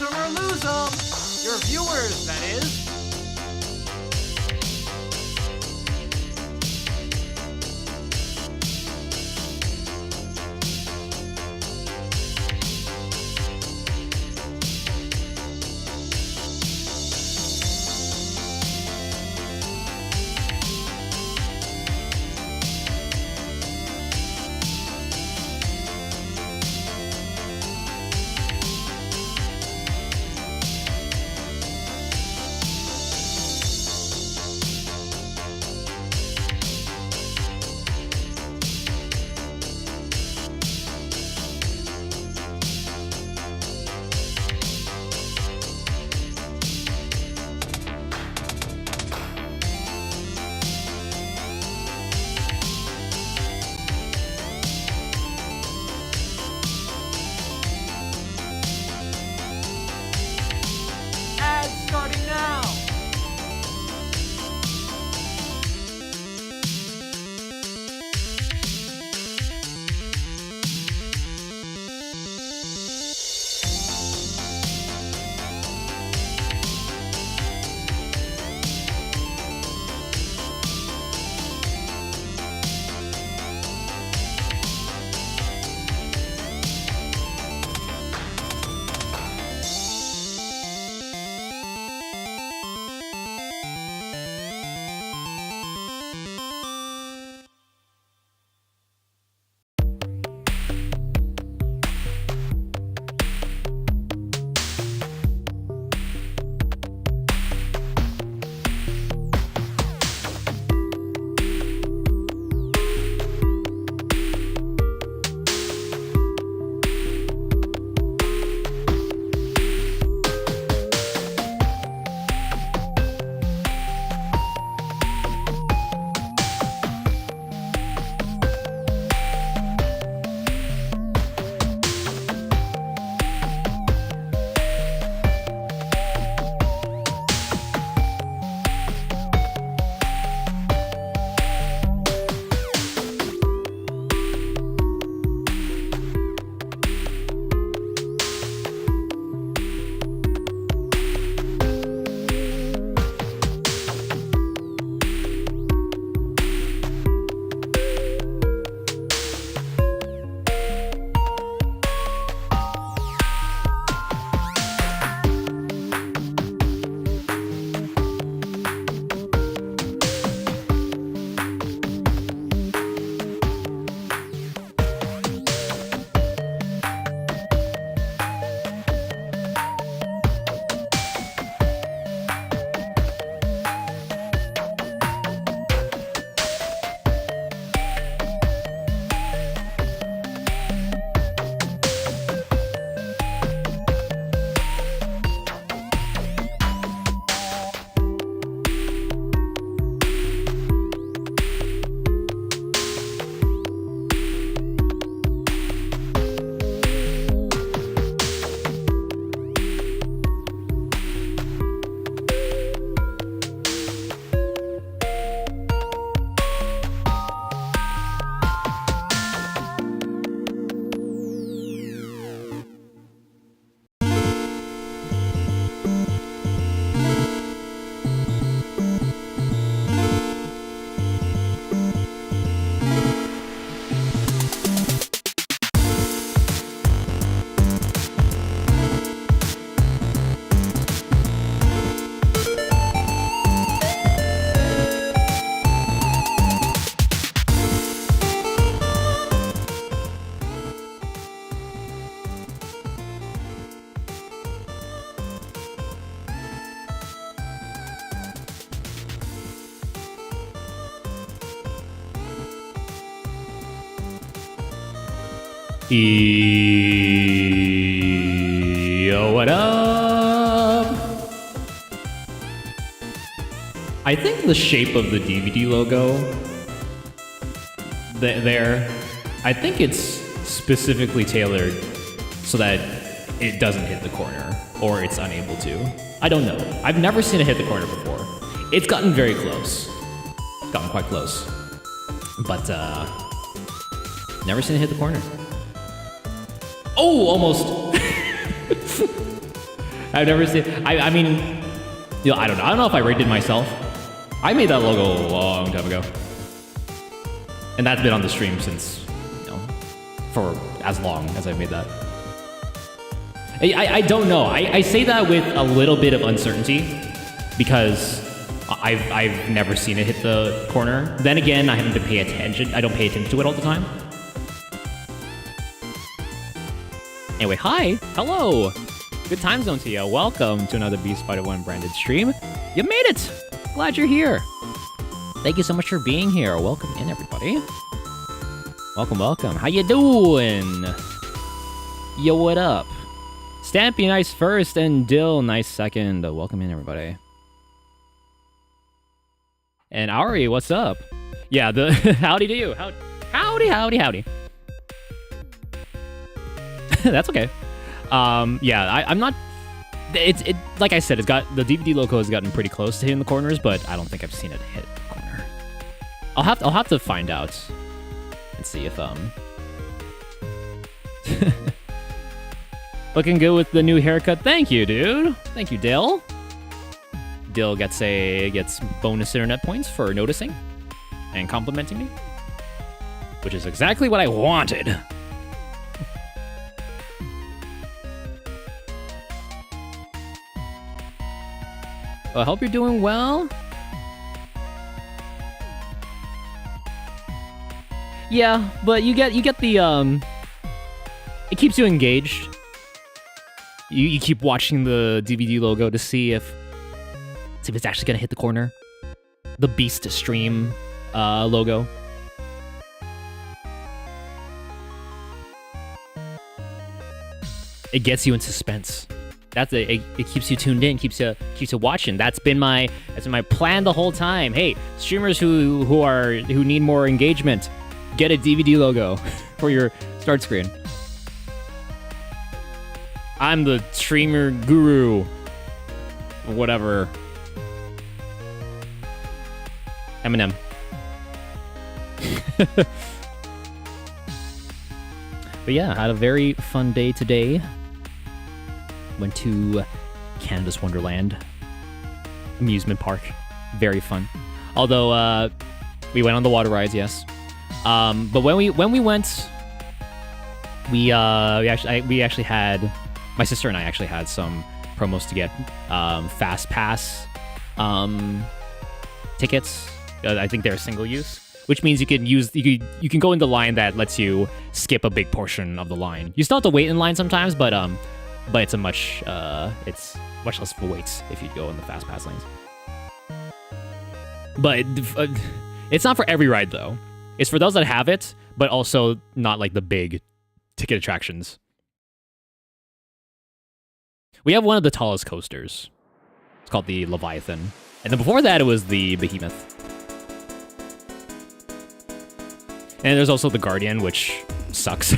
use 'em or lose 'em. Your viewers, that is. Starting now! Yo, what up? I think the shape of the DVD logo there, I think it's specifically tailored so that it doesn't hit the corner, or it's unable to. I don't know. I've never seen it hit the corner before. It's gotten very close. It's gotten quite close. But, never seen it hit the corner. Oh, almost. I've never seen. I mean, you know, I don't know. I don't know if I rigged it myself. I made that logo a long time ago, and that's been on the stream since, you know, for as long as I've made that. I don't know. I say that with a little bit of uncertainty because I've never seen it hit the corner. Then again, I haven't been paying attention. I don't pay attention to it all the time. Anyway, hi, hello. Good time zone to you. Welcome to another BSpider1 branded stream. You made it. Glad you're here. Thank you so much for being here. Welcome in, everybody. Welcome, welcome. How you doing? Yo, what up? Stampy, nice first, and Dill, nice second. Welcome in, everybody. And Ari, what's up? Yeah, the howdy to you. Howdy. That's okay. Yeah, I'm not. It's like I said, it's got the DVD logo has gotten pretty close to hitting the corners, but I don't think I've seen it hit the corner. I'll have to find out and see if Looking good with the new haircut. Thank you, dude. Thank you, Dill. Dill gets bonus internet points for noticing and complimenting me, which is exactly what I wanted. I hope you're doing well. Yeah, but you get the it keeps you engaged. You keep watching the DVD logo to see if it's actually gonna hit the corner. The Beast Stream logo. It gets you in suspense. It keeps you tuned in, keeps you watching. That's been my plan the whole time. Hey, streamers who need more engagement, get a DVD logo for your start screen. I'm the streamer guru. Whatever. Eminem. But yeah, I had a very fun day today. Went to Canada's Wonderland amusement park. Very fun. Although we went on the water rides, yes. But when we went, we actually had, my sister and I actually had some promos to get fast pass tickets. I think they're single use, which means you can go in the line that lets you skip a big portion of the line. You still have to wait in line sometimes, but it's much less of a wait if you go in the fast pass lanes. But it's not for every ride though. It's for those that have it, but also not like the big ticket attractions. We have one of the tallest coasters. It's called the Leviathan. And then before that, it was the Behemoth. And there's also the Guardian, which sucks.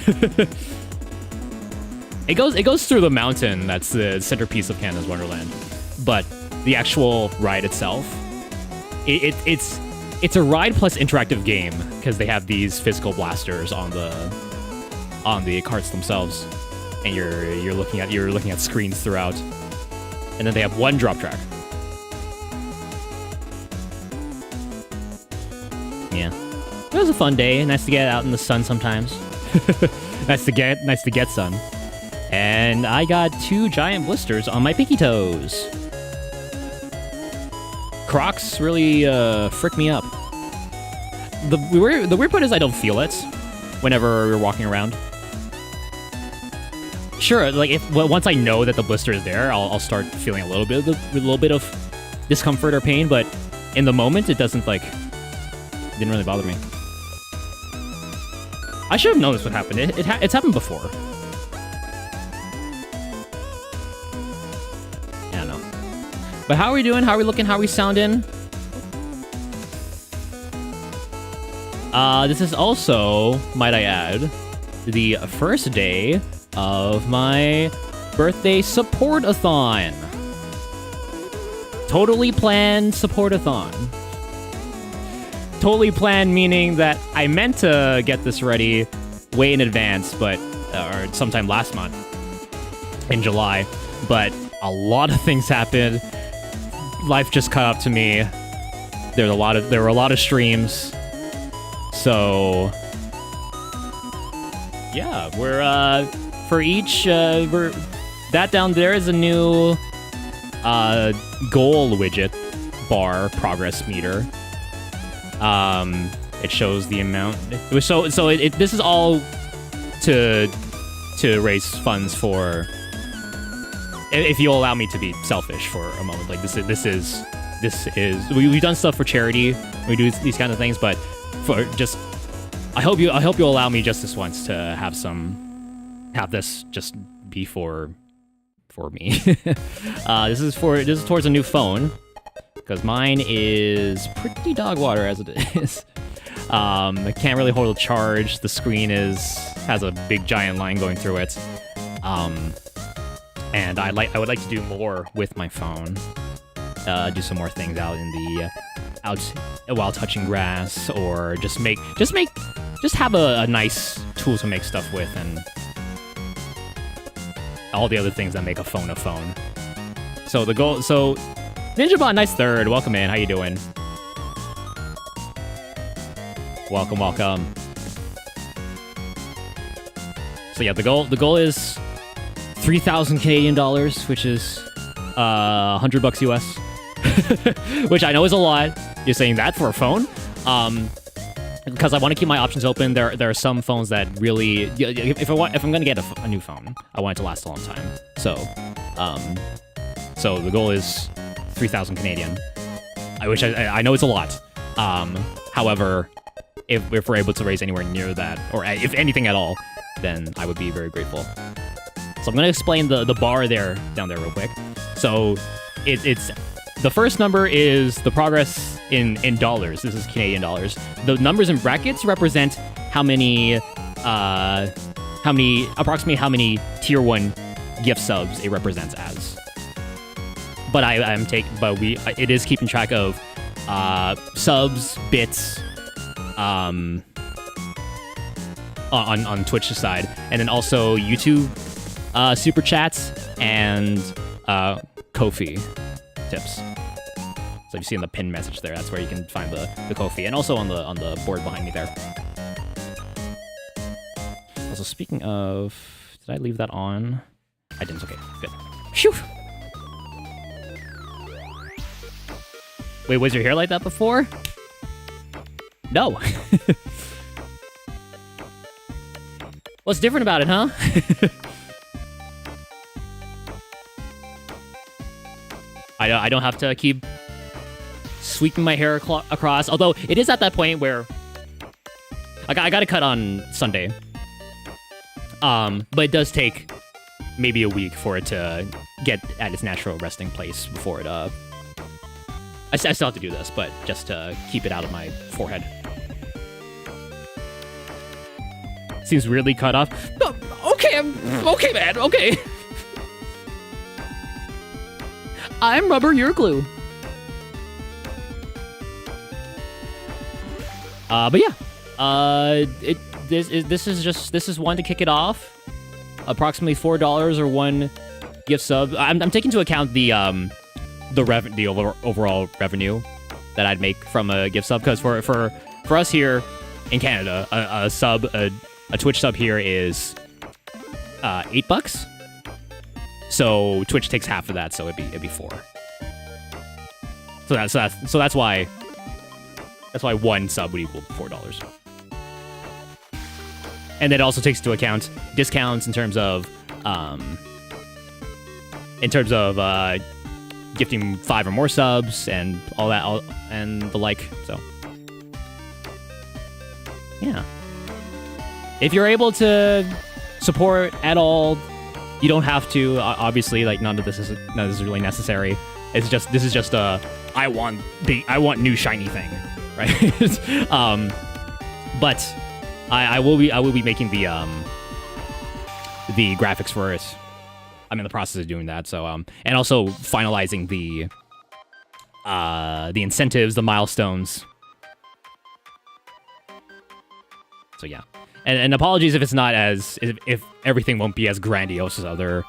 It goes through the mountain. That's the centerpiece of Canada's Wonderland. But the actual ride itself, it's a ride plus interactive game because they have these physical blasters on the carts themselves, and you're looking at screens throughout, and then they have one drop track. Yeah, it was a fun day. Nice to get out in the sun sometimes. nice to get sun. And I got 2 giant blisters on my pinky toes. Crocs really frick me up. The weird part is I don't feel it whenever we're walking around. Sure, like once I know that the blister is there, I'll start feeling a little bit of discomfort or pain. But in the moment, it didn't really bother me. I should have known this would happen. It's happened before. But how are we doing? How are we looking? How are we sounding? This is also, might I add, the first day of my birthday support-a-thon. Totally planned support-a-thon. Totally planned meaning that I meant to get this ready way in advance, but or sometime last month in July, but a lot of things happened. Life just caught up to me. There were a lot of streams. So yeah, we're for each that down there is a new goal widget bar progress meter. It shows the amount. This is all to raise funds for. If you'll allow me to be selfish for a moment, like this is we've done stuff for charity. We do these kind of things, but for just I hope you'll allow me just this once to have this just be for me. This is towards a new phone because mine is pretty dog water as it is. It can't really hold a charge. The screen has a big giant line going through it. And I would like to do more with my phone. Do some more things out in the while touching grass, or just have a nice tool to make stuff with, and all the other things that make a phone a phone. So NinjaBot, nice third. Welcome in. How you doing? Welcome. So yeah, the goal is 3,000 Canadian dollars, which is $100 US, which I know is a lot. You're saying that for a phone? Because I want to keep my options open. There are some phones that really, if I'm gonna get a new phone, I want it to last a long time. So the goal is 3,000 Canadian. I know it's a lot. However, if we're able to raise anywhere near that, or if anything at all, then I would be very grateful. So I'm gonna explain the bar down there real quick. So it's the first number is the progress in dollars. This is Canadian dollars. The numbers in brackets represent approximately how many tier 1 gift subs it represents as. But it is keeping track of subs, bits, on Twitch's side, and then also YouTube super chats and Ko-fi tips. So if you see in the pinned message there, that's where you can find the Ko-fi, and also on the board behind me there. Also, speaking of, did I leave that on? I didn't. Okay, good. Phew. Wait, was your hair like that before? No. What's different about it, huh? I don't have to keep sweeping my hair across. Although it is at that point where I got to cut on Sunday. But it does take maybe a week for it to get at its natural resting place before it. I still have to do this, but just to keep it out of my forehead. Seems weirdly cut off. Oh, okay, okay, man. Okay. I'm rubber, you're glue. But yeah, this is one to kick it off. Approximately $4 or one gift sub. I'm taking into account the overall revenue that I'd make from a gift sub, because for us here in Canada, a Twitch sub here is $8. So Twitch takes half of that, so it'd be $4. So that's why one sub would equal $4. And that also takes into account discounts in terms of gifting 5 or more subs and all that and the like. So yeah, if you're able to support at all, you don't have to. Obviously, like none of this is really necessary. This is just a I want new shiny thing, right? But I will be making the graphics for it. I'm in the process of doing that. So and also finalizing the incentives, the milestones. So yeah, and apologies if it's not if everything won't be as grandiose as other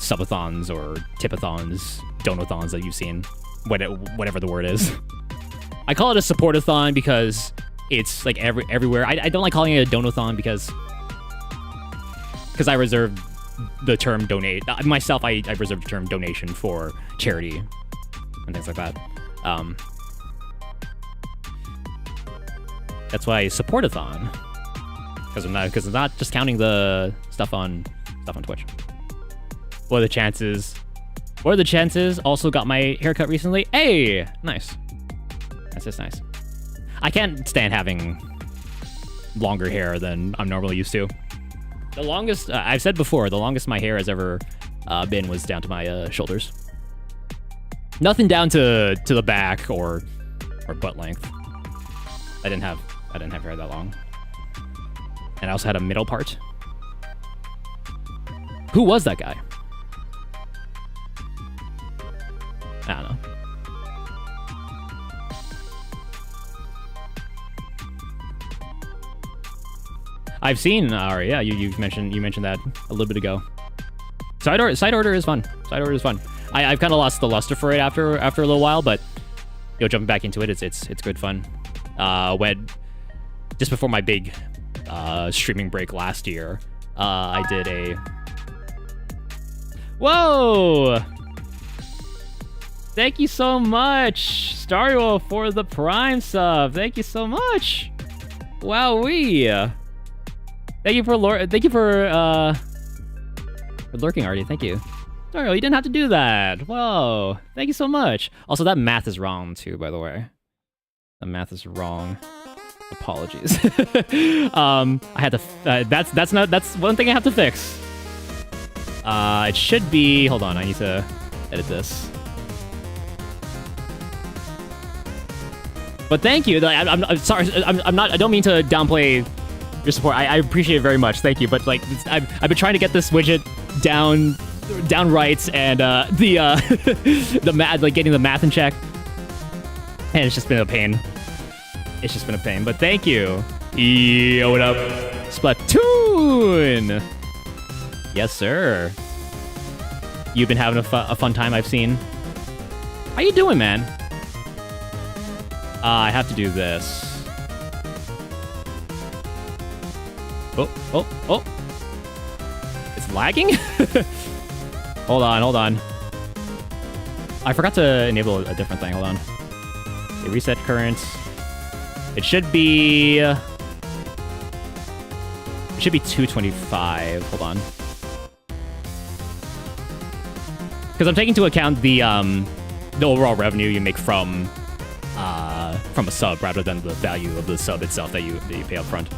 subathons or tipathons, donathons that you've seen, whatever the word is. I call it a supportathon because it's like everywhere. I don't like calling it a donathon because I reserve the term donate. Myself, I reserve the term donation for charity and things like that. That's why supportathon, because I'm not just counting the stuff on Twitch. What are the chances? What are the chances? Also got my haircut recently. Hey, nice. That's just nice. I can't stand having longer hair than I'm normally used to. The longest, I've said before, the longest my hair has ever been was down to my shoulders. Nothing down to the back or butt length. I didn't have hair that long. And I also had a middle part. Who was that guy? I don't know. I've seen Ari. Yeah, you mentioned that a little bit ago. Side order is fun. Side order is fun. I've kind of lost the luster for it after a little while, but jumping back into it, it's good fun. When just before my big streaming break last year, I did a. Whoa! Thank you so much, Stario, for the Prime sub. Thank you so much. Wowee. Thank you for lurking, Artie. Thank you. Stario, you didn't have to do that. Whoa. Thank you so much. Also, that math is wrong too, by the way. The math is wrong. Apologies. I had to. That's one thing I have to fix. It should be. Hold on, I need to edit this. But thank you. I'm sorry. I'm not. I don't mean to downplay your support. I appreciate it very much. Thank you. But like, I've been trying to get this widget down right, and the math, like getting the math in check, and it's just been a pain. It's just been a pain. But thank you. Yo, what up? Splatoon. Yes, sir. You've been having a fun time, I've seen. How you doing, man? I have to do this. Oh. It's lagging? Hold on. I forgot to enable a different thing. Hold on. Okay, reset current. It should be 225. Hold on. Because I'm taking into account the overall revenue you make from a sub rather than the value of the sub itself that you pay up front.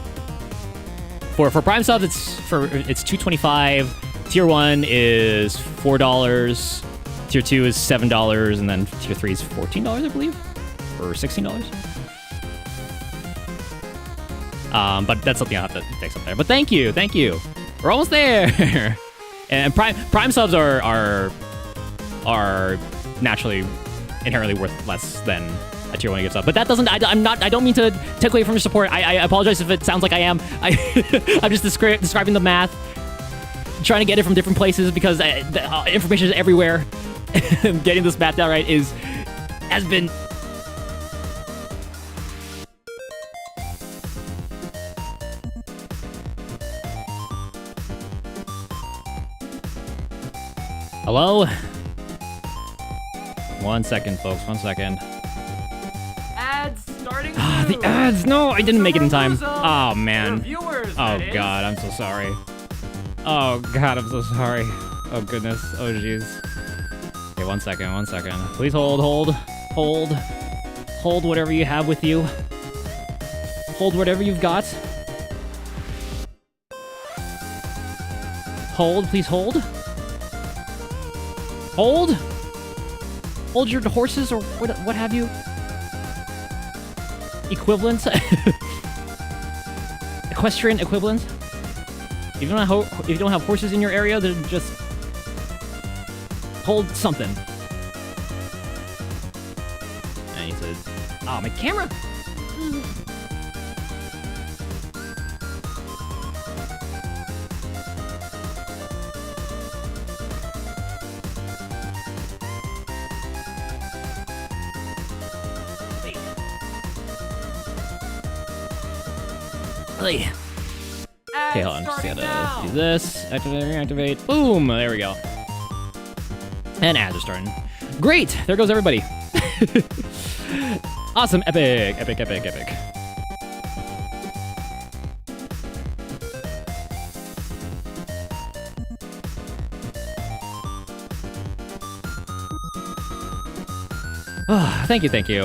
For Prime subs, it's 225. Tier 1 is $4. Tier 2 is $7, and then Tier 3 is $14, I believe, or $16. But that's something I'll have to fix up there. But thank you. We're almost there. And Prime subs are naturally inherently worth less than a Tier 1 gift sub. But that doesn't. I don't mean to take away from your support. I apologize if it sounds like I am. I'm just describing the math, trying to get it from different places because the information is everywhere. Getting this math down right has been. Hello? 1 second, folks. 1 second. Ads starting. The ads! No, I didn't make it in time. Oh, man. Viewers, Oh, God, I'm so sorry. Oh, God, I'm so sorry. Oh, goodness. Oh, jeez. Okay, 1 second. Please hold whatever you have with you. Hold whatever you've got. Hold, please hold. Hold your horses or what have you. Equivalents. Equestrian equivalents. If you don't have horses in your area, then just hold something. I need to. Oh, my camera. Hey. Okay, hold on. Just Starting gotta now. do this. Activate, reactivate. Boom! There we go. And ads are starting. Great! There goes everybody. Awesome. Epic. Epic, epic, epic. Oh, thank you, thank you.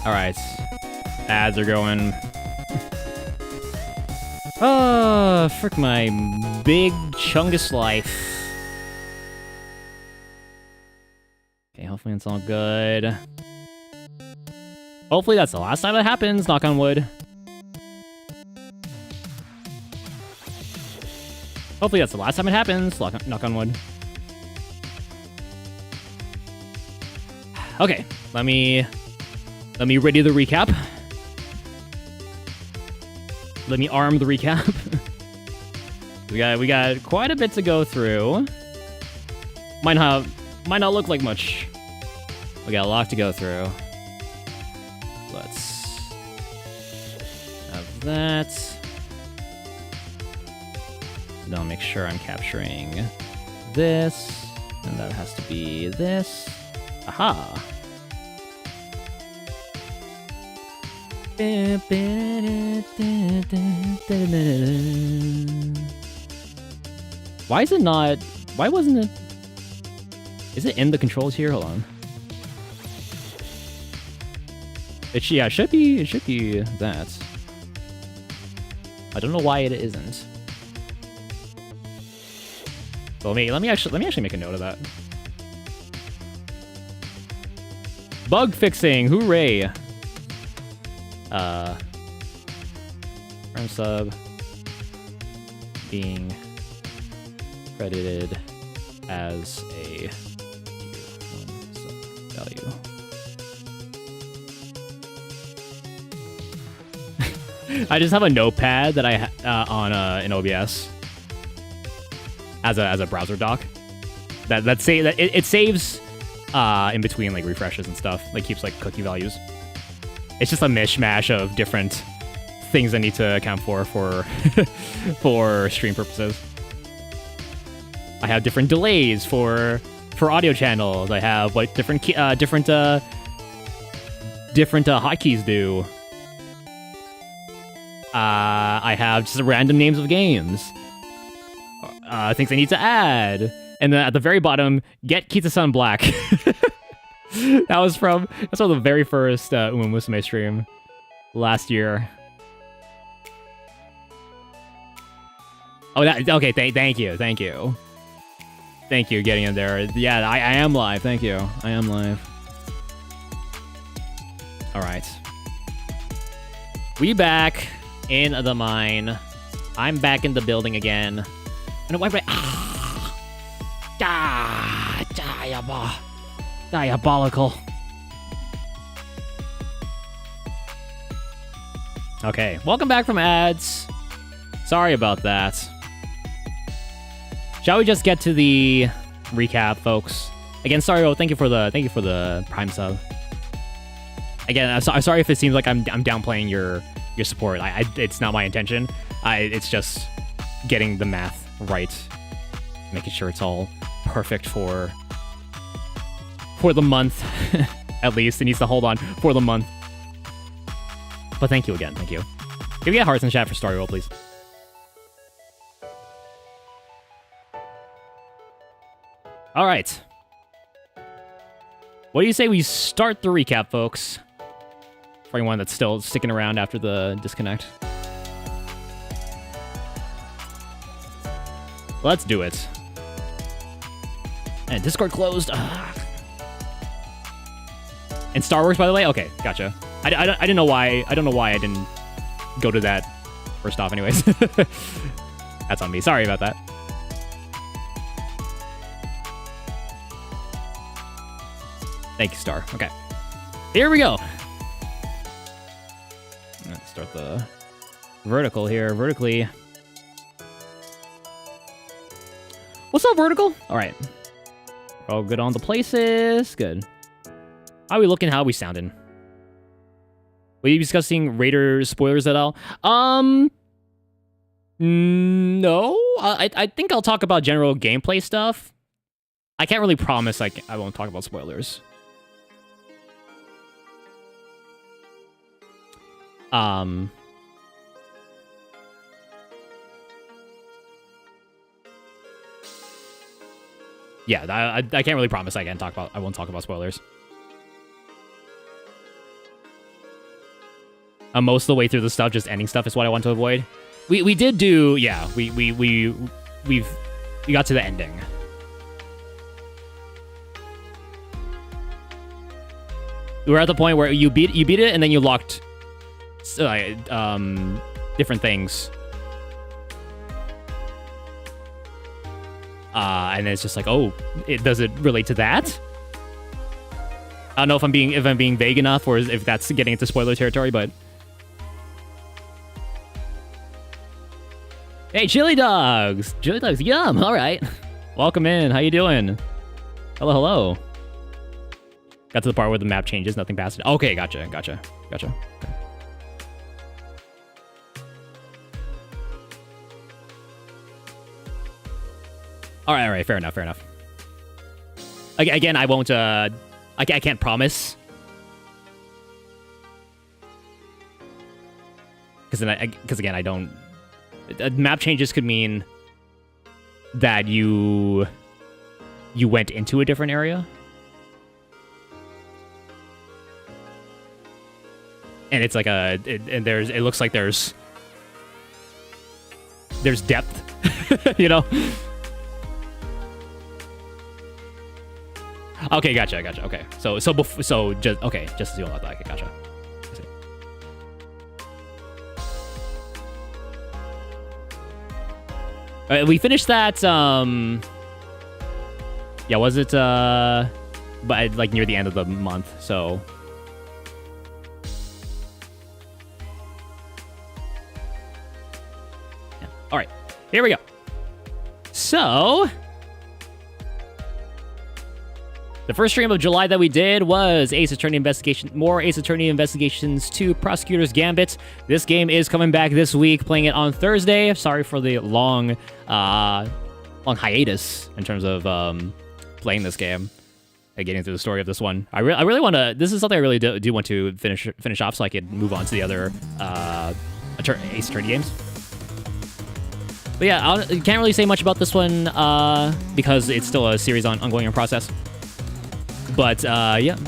Alright. Ads are going. Oh, frick my big chungus life. Okay, hopefully it's all good. Hopefully that's the last time that happens, knock on wood. Hopefully that's the last time it happens, knock on wood. Okay, let me ready the recap. Let me arm the recap. we got quite a bit to go through. Might not look like much. We got a lot to go through. Let's have that. Then I'll make sure I'm capturing this, and that has to be this. Aha. Why is it not? Why wasn't it? Is it in the controls here? Hold on. It should be. It should be that. I don't know why it isn't. Well, let me actually make a note of that. Bug fixing, hooray! Prime sub being credited as a value. I just have a notepad that I on in OBS as a browser doc. It saves in between like refreshes and stuff. Like keeps like cookie values. It's just a mishmash of different things I need to account for for stream purposes. I have different delays for audio channels. I have what different hotkeys do. I have just random names of games. Things I need to add. And then at the very bottom, get Kita-san Black. That's from the very first Uma Musume stream last year. Oh, okay. Thank you. Thank you getting in there. Yeah, I am live. Thank you. I am live. All right. We back in the mine. I'm back in the building again. And why? Diabolical. Okay, welcome back from ads. Sorry about that. Shall we just get to the recap, folks? Again, sorry. Thank you for the Prime sub. Again, I'm sorry if it seems like I'm downplaying your support. It's not my intention. It's just getting the math right, making sure it's all perfect for the month. At least it needs to hold on for the month. But thank you again. Thank you. Can we get hearts in chat for Story Roll, please? All right. What do you say we start the recap, folks? For anyone that's still sticking around after the disconnect. Let's do it. And Discord closed. And Star Wars, by the way? Okay, gotcha. I didn't know why. I don't know why I didn't go to that first off anyways. That's on me. Sorry about that. Thank you, Star. Okay. Here we go. Let's start the vertical here. Vertically. What's up, Vertical? All right. We're all good on the places. Good. How are we looking? How are we sounding? Were you discussing Raiders spoilers at all? No. I think I'll talk about general gameplay stuff. I can't really promise I won't talk about spoilers. Yeah, I can't really promise I won't talk about spoilers. Most of the way through the stuff, just ending stuff is what I want to avoid. We did do, yeah, we got to the ending. We're at the point where you beat it and then you locked different things. And then it's just like, oh, does it relate to that? I don't know if I'm being vague enough or if that's getting into spoiler territory, but hey, chili dogs, yum. All right, welcome in. How you doing? Hello. Got to the part where the map changes, nothing past it. Okay, gotcha. Okay. All right, fair enough. Again, I won't, I can't promise. Because again, I don't... map changes could mean that you went into a different area. And it's like it looks like there's depth, you know? Okay, gotcha. Okay, so just deal with that. Okay, gotcha. We finished that. Yeah, was it? But like near the end of the month, so. Yeah. All right, here we go. So. The first stream of July that we did was Ace Attorney Investigation, more Ace Attorney Investigations 2 Prosecutor's Gambit. This game is coming back this week, playing it on Thursday. Sorry for the long hiatus in terms of playing this game and getting through the story of this one. I really want to, this is something I really do want to finish off so I could move on to the other Ace Attorney games. But yeah, I can't really say much about this one because it's still a series ongoing in process. But yeah,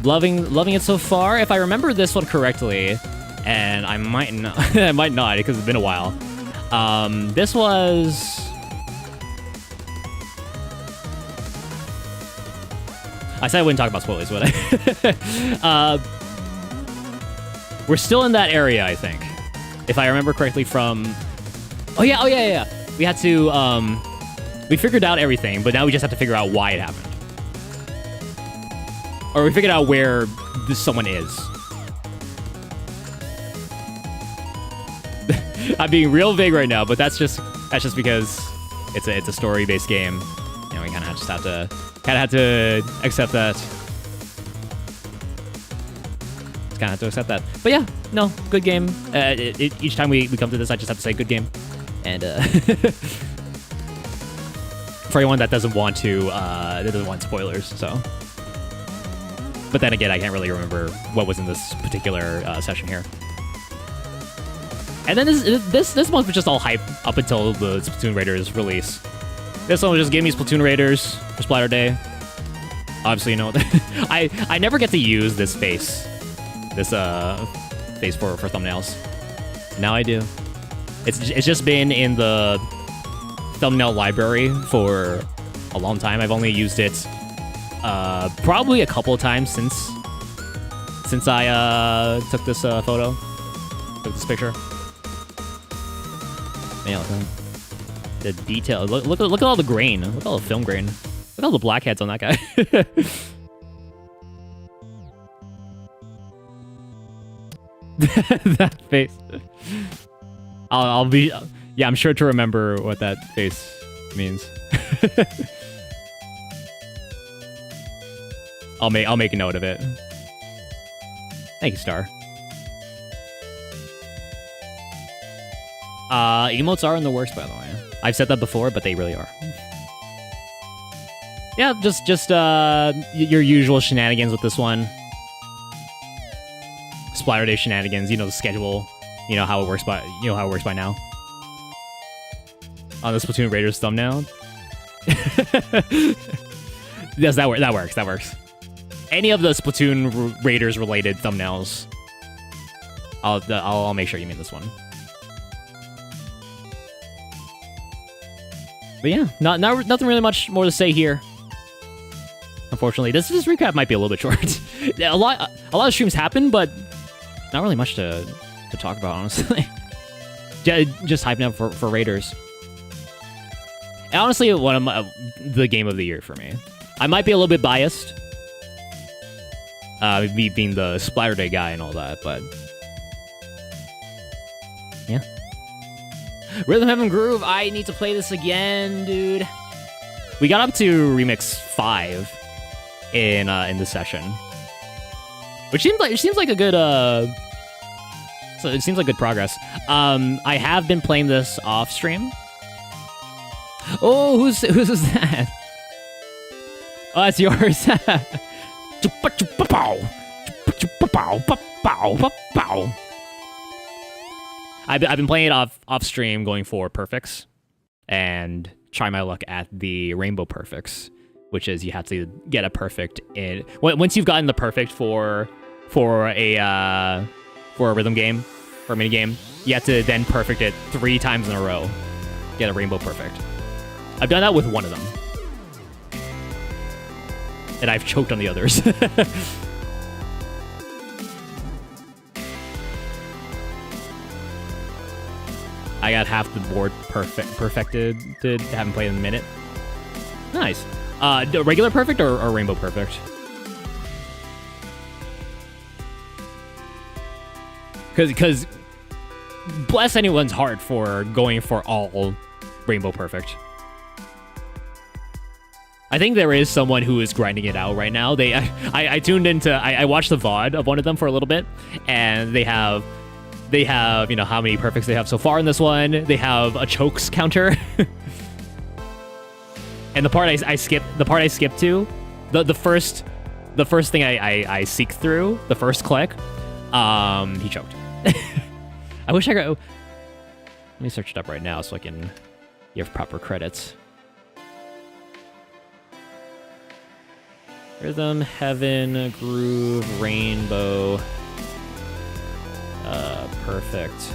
loving it so far. If I remember this one correctly, and I might not, I might not because it's been a while. This was. I said I wouldn't talk about spoilers, would I? We're still in that area, I think, if I remember correctly from. Oh yeah. We had to. We figured out everything, but now we just have to figure out why it happened. Or we figured out where someone is. I'm being real vague right now, but that's just because it's a story-based game. You know, we kind of just have to accept that. Just kind of have to accept that. But yeah, no, good game. Each time we come to this, I just have to say good game. And for anyone that doesn't want spoilers, so. But then again, I can't really remember what was in this particular session here. And then this month was just all hype up until the Splatoon Raiders release. This one just gave me Splatoon Raiders for Splatter Day. Obviously, you know, I never get to use this face for thumbnails. Now I do. It's just been in the thumbnail library for a long time. I've only used it probably a couple of times since I took this photo, took this picture. Man, look at the detail. Look at all the grain. Look at all the film grain. Look at all the blackheads on that guy. That face. I'll be. Yeah, I'm sure to remember what that face means. I'll make a note of it. Thank you, Star. Emotes are in the works, by the way. I've said that before, but they really are. Yeah, just your usual shenanigans with this one. Splatter Day shenanigans, the schedule, how it works by now. On the Splatoon Raiders thumbnail. Yes, that works. Any of the Splatoon Raiders related thumbnails, I'll make sure you mean this one. But yeah, nothing really much more to say here. Unfortunately, this recap might be a little bit short. a lot of streams happen, but not really much to talk about, honestly. Just hyping up for Raiders. And honestly, one of the game of the year for me. I might be a little bit biased, me being the Splatter Day guy and all that, but yeah. Rhythm Heaven Groove. I need to play this again, dude. We got up to Remix 5 in the session, which seems like a good so it seems like good progress. I have been playing this off stream. Oh, who's that? Oh, that's yours. I've been playing it off stream, going for perfects, and try my luck at the rainbow perfects, which is you have to get a perfect in. Once you've gotten the perfect for a rhythm game, for a mini game, you have to then perfect it 3 times in a row, get a rainbow perfect. I've done that with one of them, and I've choked on the others. I got half the board perfected. Haven't played in a minute. Nice. Regular perfect or rainbow perfect? Because bless anyone's heart for going for all rainbow perfect. I think there is someone who is grinding it out right now. I tuned into, I watched the VOD of one of them for a little bit, and they have how many perfects they have so far in this one. They have a chokes counter. And the part I skipped to, the first thing I seek through, the first click, he choked. I wish I could. Let me search it up right now so I can give proper credits. Rhythm Heaven Groove Rainbow. Perfect.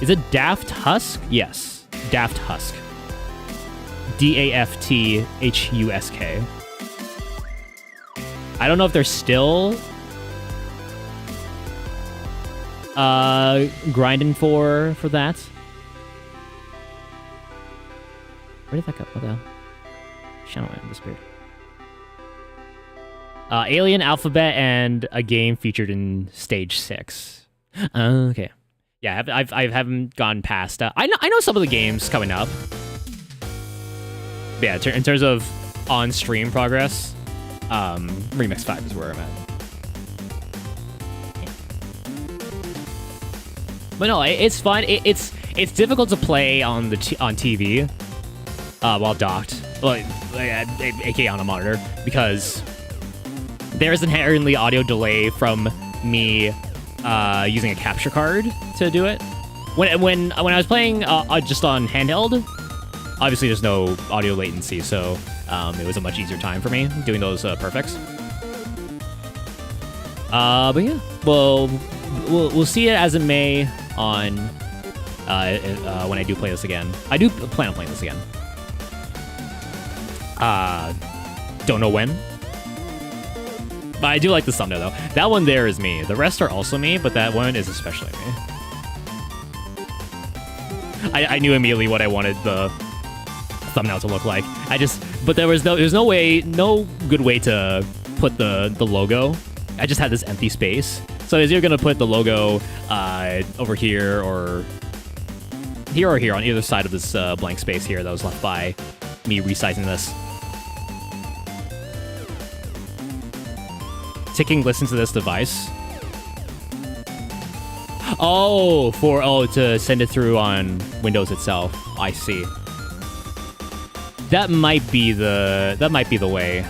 Is it Daft Husk? Yes, Daft Husk. DAFTHUSK. I don't know if they're still grinding for that. Where did that go? What the hell? Channel went disappeared. Alien Alphabet and a game featured in Stage 6. Okay. Yeah, I haven't gone past. I know some of the games coming up. But yeah, in terms of on-stream progress, Remix 5 is where I'm at. Yeah. But no, it's fun. It's difficult to play on TV while docked, aka on a monitor, because there's inherently audio delay from me using a capture card to do it. When I was playing just on handheld, obviously there's no audio latency, so it was a much easier time for me doing those perfects. But yeah, we'll see it as it may on when I do play this again. I do plan on playing this again. Don't know when. But I do like the thumbnail, though. That one there is me. The rest are also me, but that one is especially me. I knew immediately what I wanted the thumbnail to look like. But there's no good way to put the logo. I just had this empty space. So is you're gonna put the logo over here or here on either side of this blank space here that was left by me resizing this. ticking listen to this device. Oh, to send it through on Windows itself. I see. That might be the way.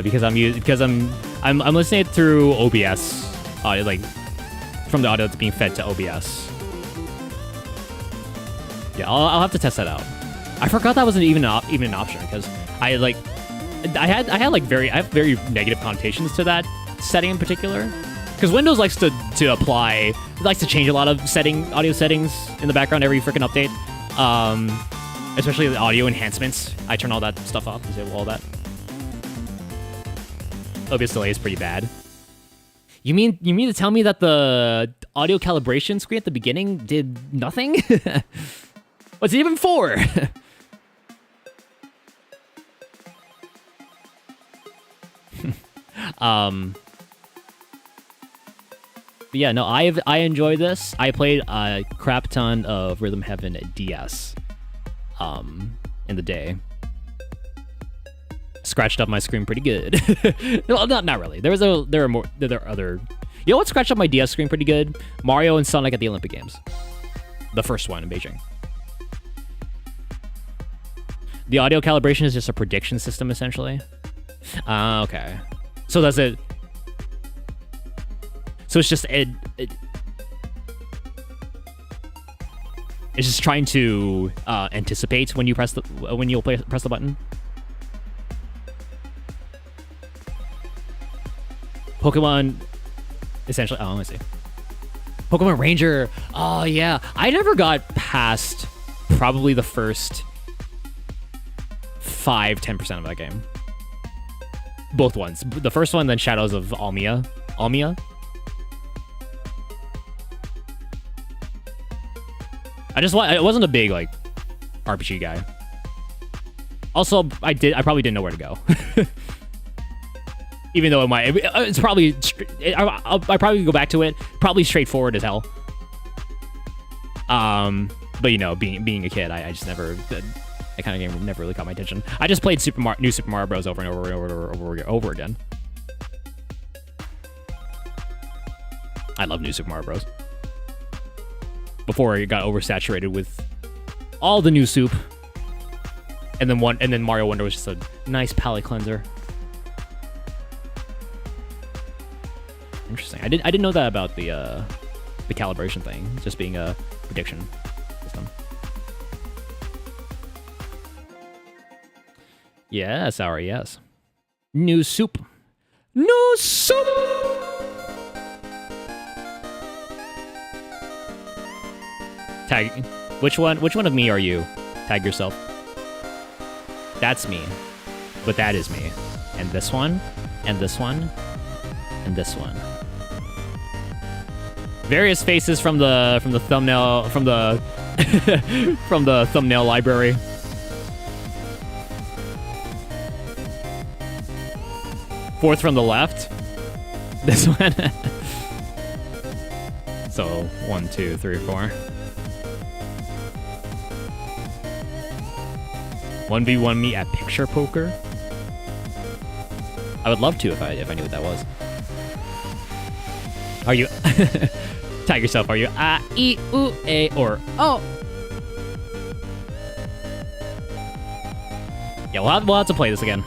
Because I'm listening it through OBS, like from the audio that's being fed to OBS. Yeah, I'll have to test that out. I forgot that wasn't even an option because I have very negative connotations to that setting in particular. Because Windows likes to change a lot of audio settings in the background every freaking update. Especially the audio enhancements. I turn all that stuff off, disable all that. OBS delay is pretty bad. You mean to tell me that the audio calibration screen at the beginning did nothing? What's it even for? But yeah, no, I enjoy this. I played a crap ton of Rhythm Heaven DS in the day. Scratched up my screen pretty good. No, not really. There are other. You know what scratched up my DS screen pretty good? Mario and Sonic at the Olympic Games. The first one in Beijing. The audio calibration is just a prediction system, essentially. Okay. So does it... So it's just... It's just trying to anticipate when you press the press the button. Pokemon, essentially. Oh, let me see. Pokemon Ranger. Oh yeah, I never got past probably the first 5-10% of that game. Both ones. The first one, then Shadows of Almia. I wasn't a big like RPG guy. Also, I probably didn't know where to go. Even though it's probably I'll probably go back to it. Probably straightforward as hell. But you know, being a kid, I just never that kind of game never really caught my attention. I just played New Super Mario Bros. Over and over again. I love New Super Mario Bros. Before it got oversaturated with all the new soup, and then Mario Wonder was just a nice palate cleanser. Interesting. I didn't know that about the calibration thing, just being a prediction system. Yes, Sour, yes. New soup. New soup! Tag. Which one of me are you? Tag yourself. That's me. But that is me. And this one. And this one. And this one. Various faces from the thumbnail from the from the thumbnail library. Fourth from the left. This one. So 1, 2, 3, 4. 1v1 me at picture poker. I would love to if I knew what that was. Are you tag yourself? Are you a, e, u, a, or o? Yeah, we'll have to play this again.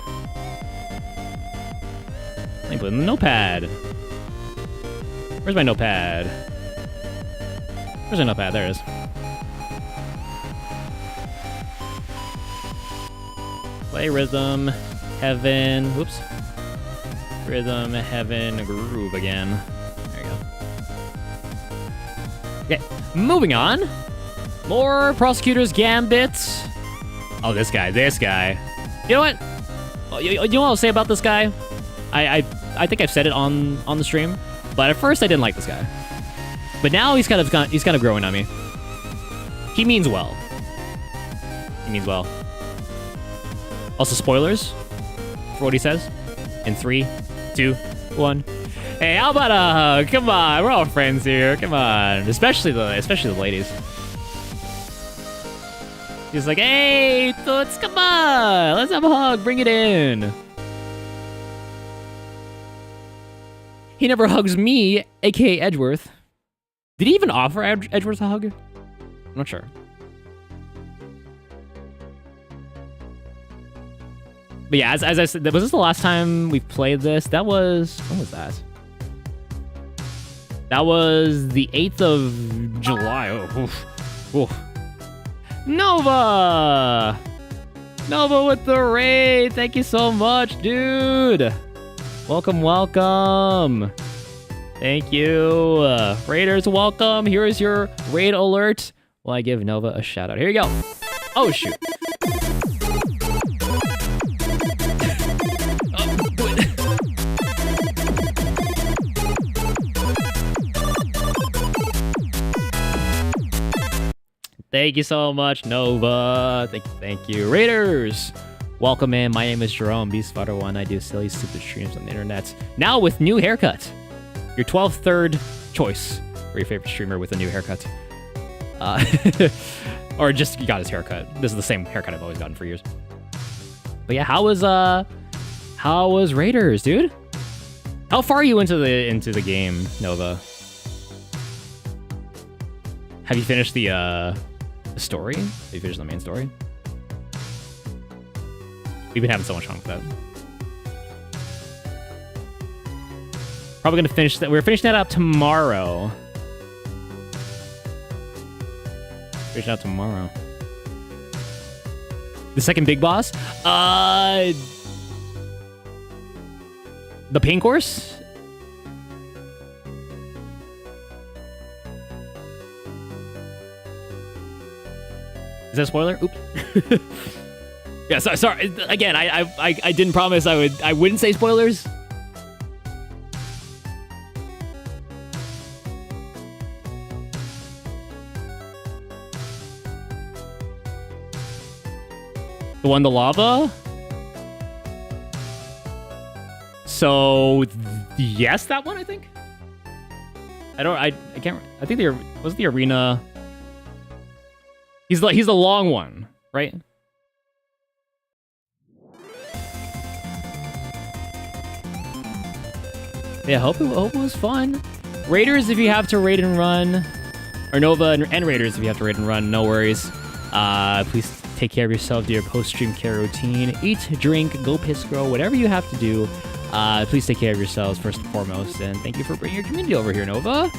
Let me put in the notepad. Where's my notepad? Where's my notepad? There it is. Play Rhythm Heaven. Whoops. Rhythm Heaven Groove again. There you go. Okay, moving on. More Prosecutor's Gambit. Oh, this guy. You know what? You know what I'll say about this guy? I think I've said it on the stream, but at first I didn't like this guy. But now he's kind of growing on me. He means well. Also, spoilers for what he says. In 3, 2, 1. Hey, how about a hug? Come on, we're all friends here. Come on, especially the ladies. He's like, hey, Toots, come on, let's have a hug. Bring it in. He never hugs me, aka Edgeworth. Did he even offer Edgeworth a hug? I'm not sure. But yeah, as I said, was this the last time we played this? That was... When was that? That was the 8th of July. Oh, oof, oof. Nova! Nova with the raid! Thank you so much, dude! Welcome, welcome! Thank you! Raiders, welcome! Here is your raid alert. Well, I give Nova a shout out. Here you go! Oh, shoot! Thank you so much, Nova. Thank you. Raiders, welcome in. My name is Jerome, Beastfighter1. I do silly, stupid streams on the internet. Now with new haircut. Your 12th third choice for your favorite streamer with a new haircut. Or just you got his haircut. This is the same haircut I've always gotten for years. But yeah, how was Raiders, dude? How far are you into the game, Nova? Have you finished the story? Have you finished the main story? We've been having so much fun with that. Probably gonna finish that. We're finishing that up tomorrow. Finishing out tomorrow. The second big boss? The pain course? Is that a spoiler? Oops. Yeah, sorry. Again, I didn't promise I wouldn't say spoilers. The one, the lava? So, yes, that one, I think? I can't, I think was the arena... He's the long one, right? Yeah, hope it was fun. Raiders, if you have to raid and run, or Nova and Raiders, if you have to raid and run, no worries. Please take care of yourself, do your post-stream care routine, eat, drink, go piss, grow, whatever you have to do. Please take care of yourselves first and foremost, and thank you for bringing your community over here, Nova.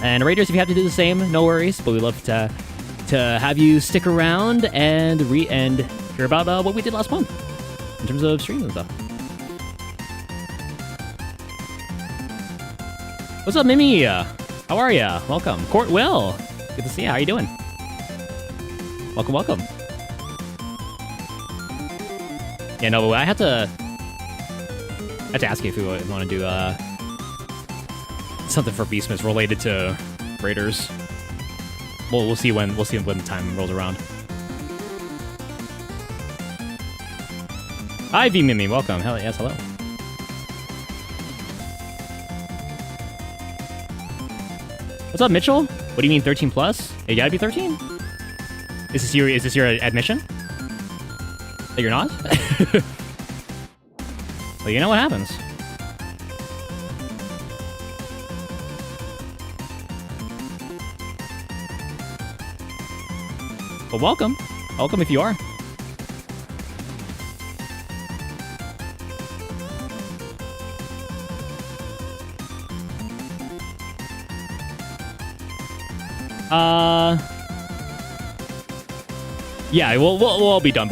And Raiders, if you have to do the same, no worries, but we'd love to have you stick around and hear about what we did last month in terms of streams and stuff. What's up, Mimi? How are ya? Welcome. Court Will. Good to see you. How you doing? Welcome, welcome. Yeah, no, I had to ask you if you want to do something for Beastmas related to Raiders. We'll see when the time rolls around. Hi, V Mimi, welcome. Hell yes, hello. What's up, Mitchell? What do you mean 13 plus? You gotta be 13. Is this your admission? That you're not? Well, you know what happens. Well, welcome. Welcome if you are. Yeah, we'll all be done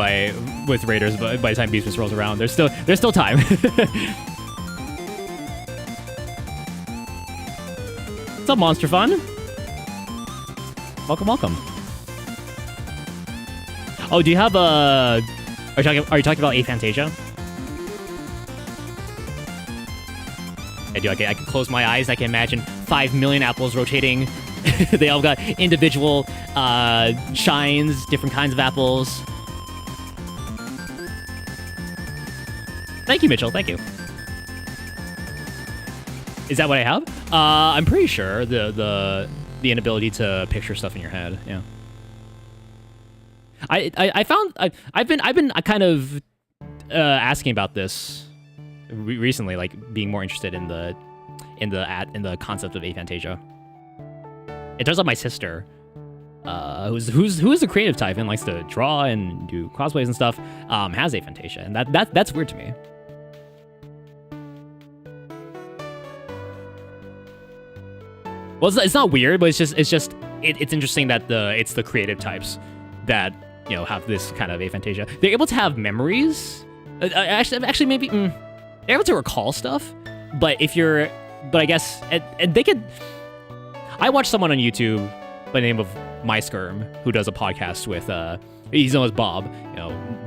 with Raiders by the time Beastmas rolls around. There's still time. What's up, Monster Fun? Welcome, welcome. Oh, do you have a... Are you talking about Aphantasia? I can close my eyes. I can imagine 5 million apples rotating. They all got individual shines, different kinds of apples. Thank you, Mitchell. Thank you. Is that what I have? I'm pretty sure the inability to picture stuff in your head. Yeah. I've been kind of asking about this recently, like being more interested in the concept of aphantasia. It turns out my sister, who's a creative type and likes to draw and do cosplays and stuff, has aphantasia, and that's weird to me. Well, it's not weird, but it's interesting that it's the creative types that have this kind of aphantasia. They're able to have memories. Actually, maybe they're able to recall stuff. But I guess and they could. I watched someone on YouTube by the name of MySkerm who does a podcast with he's known as Bob,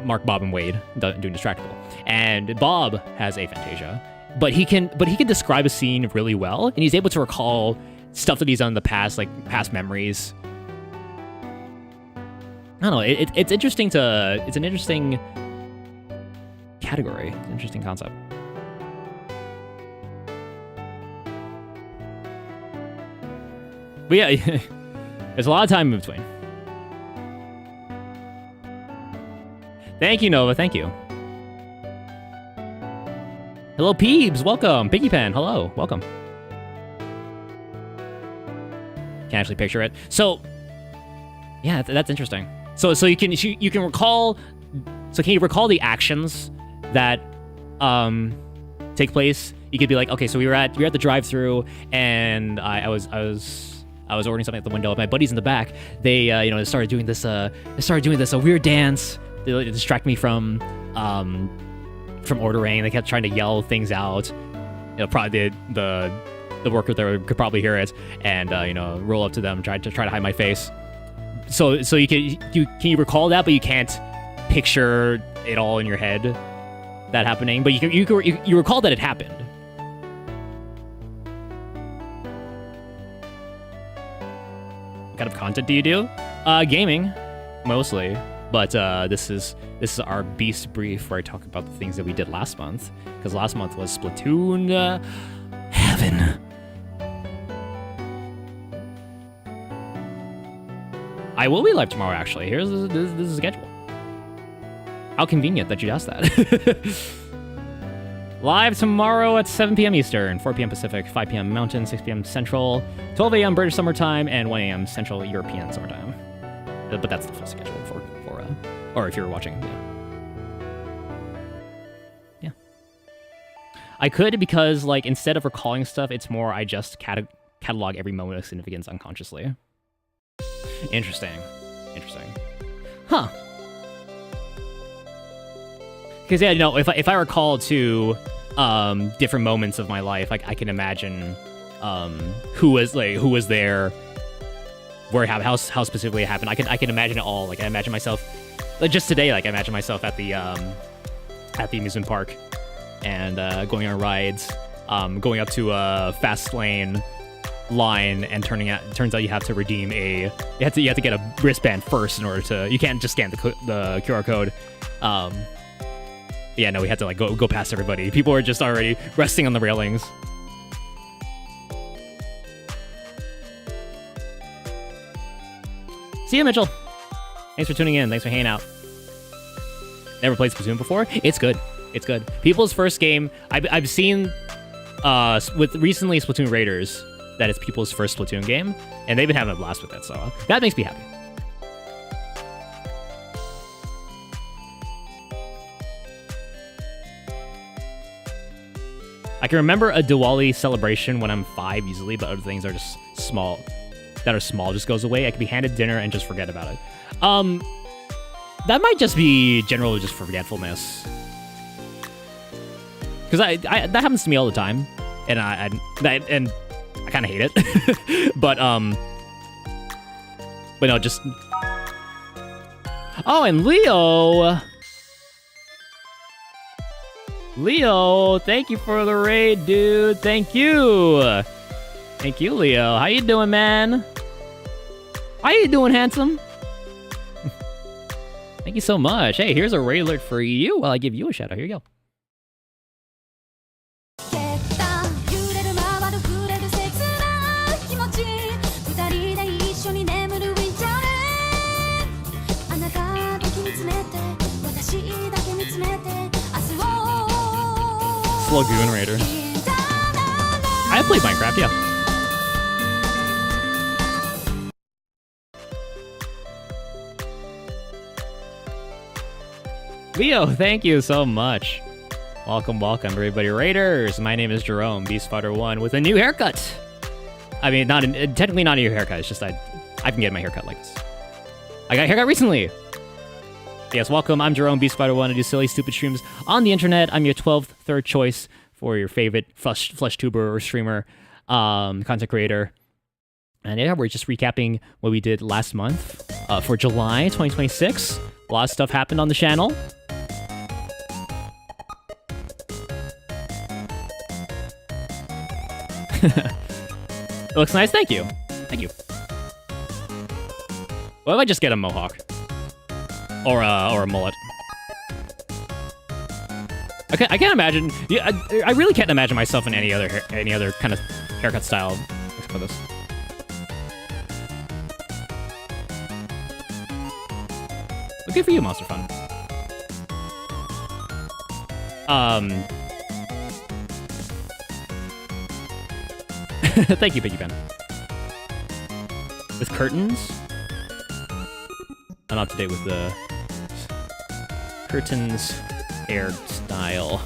Mark, Bob, and Wade doing Distractable, and Bob has aphantasia, but he can describe a scene really well, and he's able to recall stuff that he's done in the past, like past memories. I don't know. It's interesting it's an interesting category. It's an interesting concept. But yeah, there's a lot of time in between. Thank you, Nova. Thank you. Hello, Peebs. Welcome. Piggy Pen. Hello. Welcome. Can't actually picture it. So, yeah, that's interesting. So you can recall. So can you recall the actions that take place? You could be like, okay, so we were at the drive-thru, and I was ordering something at the window. My buddies in the back, they started doing this a weird dance. They distract me from ordering. They kept trying to yell things out. Probably the worker there could probably hear it and roll up to them, try to hide my face. So can you recall that, but you can't picture it all in your head that happening. But you recall that it happened. What kind of content do you do? Gaming, mostly. But this is our Beast Brief where I talk about the things that we did last month, because last month was Splatoon heaven. I will be live tomorrow, actually. This is the schedule. How convenient that you asked that. Live tomorrow at 7 p.m. Eastern, 4 p.m. Pacific, 5 p.m. Mountain, 6 p.m. Central, 12 a.m. British Summer Time, and 1 a.m. Central European Summer Time. But that's the full schedule for or if you're watching, yeah. I could, because like instead of recalling stuff, it's more I just catalog every moment of significance unconsciously. Interesting. Huh. Because yeah, if I recall to different moments of my life, like I can imagine who was there, how specifically it happened. I can imagine it all. Like I imagine myself, like just today, like I imagine myself at the amusement park and going on rides, going up to a fast lane line, and turns out you have to redeem you have to get a wristband first in order to. You can't just scan the QR code. Yeah, no, we had to like go past everybody. People were just already resting on the railings. See you, Mitchell. Thanks for tuning in. Thanks for hanging out. Never played Splatoon before? It's good. People's first game. I've seen with recently Splatoon Raiders that it's people's first Splatoon game, and they've been having a blast with it, so that makes me happy. I can remember a Diwali celebration when I'm 5 easily, but other things are just small. Just goes away. I could be handed dinner and just forget about it. That might just be generally just forgetfulness. Because that happens to me all the time, and I kind of hate it. but no, just. Oh, and Leo, thank you for the raid, dude. Thank you, Leo. How you doing, man? How you doing, handsome? Thank you so much. Hey, here's a raid alert for you while I give you a shout out. Here you go. Lagoon Raiders. I have played Minecraft, yeah. Leo, thank you so much. Welcome, welcome, everybody. Raiders, my name is Jerome, Beastfighter1, with a new haircut. I mean, technically not a new haircut, it's just I can get my haircut like this. I got a haircut recently. Yes, welcome, I'm Jerome, Beastfighter1. I do silly, stupid streams on the internet. I'm your 12th third choice for your favorite flesh tuber or streamer, content creator. And yeah, we're just recapping what we did last month for July 2026. A lot of stuff happened on the channel. It looks nice, thank you. Thank you. What if I just get a mohawk? Or a mullet? I can't imagine. Yeah, I really can't imagine myself in any other kind of haircut style except for this. But good for you, Monster Fun. Thank you, Piggy Ben. With curtains? I'm up to date with the curtains hairstyle.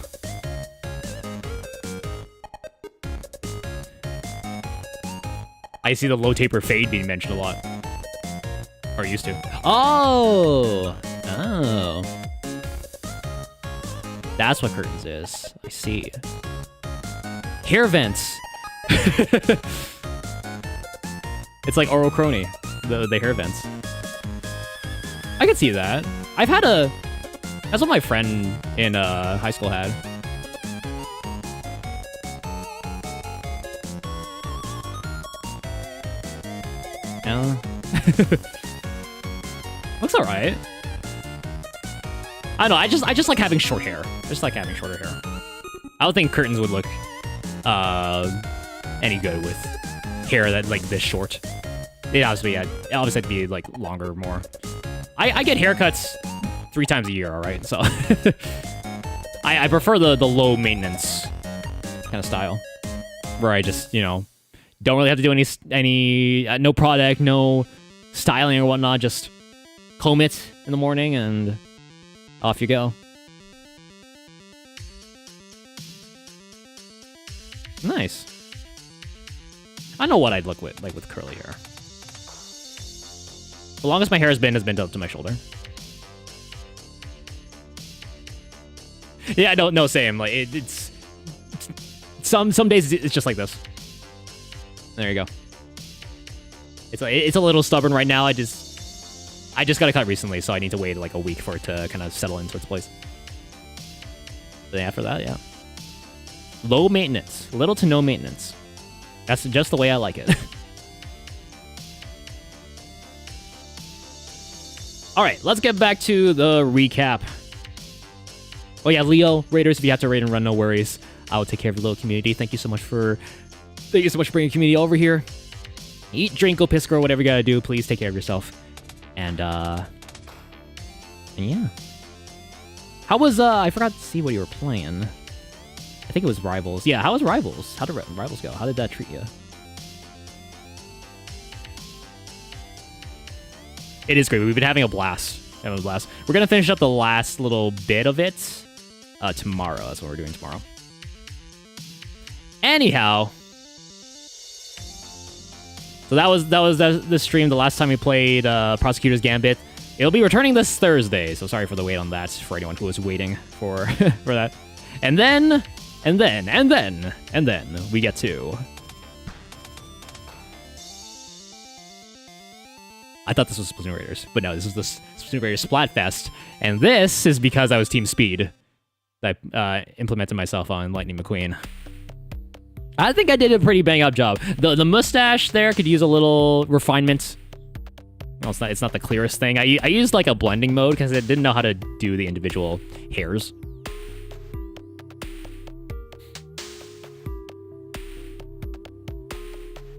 I see the low taper fade being mentioned a lot. Or used to. Oh! Oh. That's what curtains is. I see. Hair vents! It's like Oro Crony, the hair vents. I could see that. I've had that's what my friend in high school had. Yeah. Looks alright. I don't know, I just like having short hair. I just like having shorter hair. I don't think curtains would look any good with hair that like this short. It obviously had to be like longer more. I get haircuts 3 times a year, alright? So I prefer the low maintenance kind of style. Where I just, you know, don't really have to do any no product, no styling or whatnot, just comb it in the morning and off you go. Nice. I know what I'd look like with curly hair. The longest my hair has been up to my shoulder. Yeah, no, same. Like it's some days it's just like this. There you go. It's a little stubborn right now. I just got it cut recently, so I need to wait like a week for it to kind of settle into its place. Then after that, yeah. Low maintenance, little to no maintenance. That's just the way I like it. All right, let's get back to the recap. Oh yeah, Leo, Raiders, if you have to raid and run, no worries. I will take care of your little community. Thank you so much for bringing community over here. Eat, drink, go piss, girl, whatever you gotta do. Please take care of yourself. And yeah. How was, I forgot to see what you were playing. I think it was Rivals. Yeah, how was Rivals? How did Rivals go? How did that treat you? It is great. We've been having a blast. We're going to finish up the last little bit of it tomorrow. That's what we're doing tomorrow. Anyhow. So that was the stream the last time we played Prosecutor's Gambit. It'll be returning this Thursday. So sorry for the wait on that for anyone who was waiting for for that. And then we get to... I thought this was Splatoon Raiders, but no, this is the Splatoon Raiders Splatfest, and this is because I was Team Speed that I implemented myself on Lightning McQueen. I think I did a pretty bang-up job. The mustache there could use a little refinement. Well, it's not the clearest thing. I used like a blending mode because I didn't know how to do the individual hairs.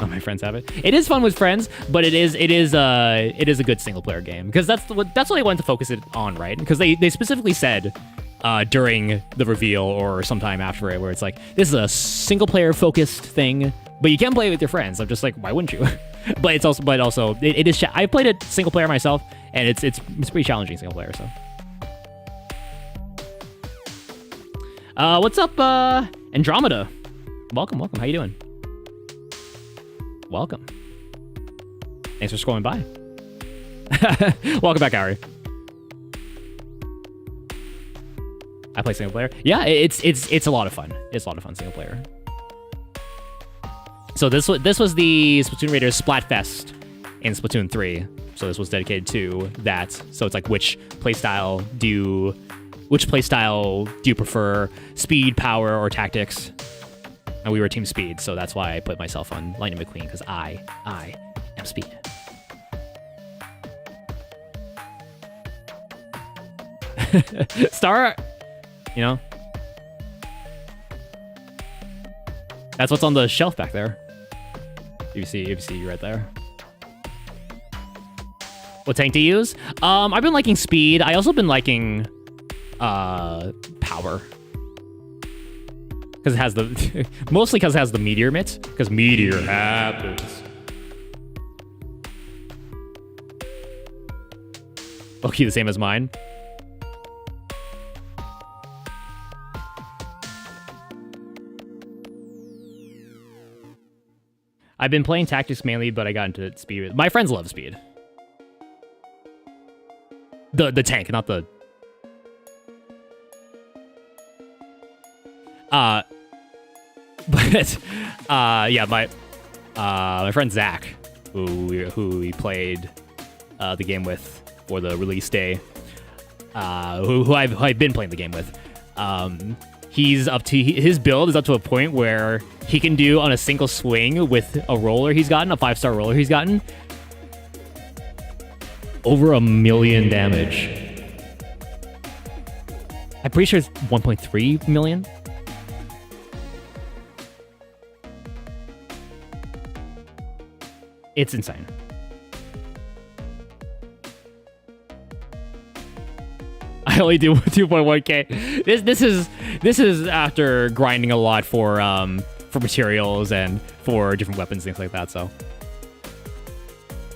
Oh, my friends have it. It is fun with friends, but it is a good single player game because that's what they wanted to focus it on, right? Because they specifically said during the reveal or sometime after it, where it's like, this is a single player focused thing, but you can play it with your friends. I'm just like, why wouldn't you? But it's also it is. I played it single player myself, and it's pretty challenging single player. So, what's up, Andromeda? Welcome. How you doing? Welcome. Thanks for scrolling by. Welcome back, Ari. I play single player. Yeah, it's a lot of fun. It's a lot of fun single player. So this was the Splatoon Raiders Splatfest in Splatoon 3. So this was dedicated to that. So it's like, which playstyle do you prefer? Speed, power, or tactics? And we were Team Speed, so that's why I put myself on Lightning McQueen, because I am Speed. Star, you know, that's what's on the shelf back there. You see right there. What tank to use? I've been liking Speed. I also been liking Power, because it has the mostly because it has the meteor mitt, because meteor happens. Okay, the same as mine. I've been playing tactics mainly, but I got into Speed. My friends love Speed. The tank, not the... yeah, my friend Zach, who we played the game with for the release day, who I've been playing the game with, his build is up to a point where he can do on a single swing with a roller he's gotten, a 5-star roller he's gotten, over 1 million damage. I'm pretty sure it's 1.3 million. It's insane. I only do 2.1k. This is after grinding a lot for materials and for different weapons, things like that.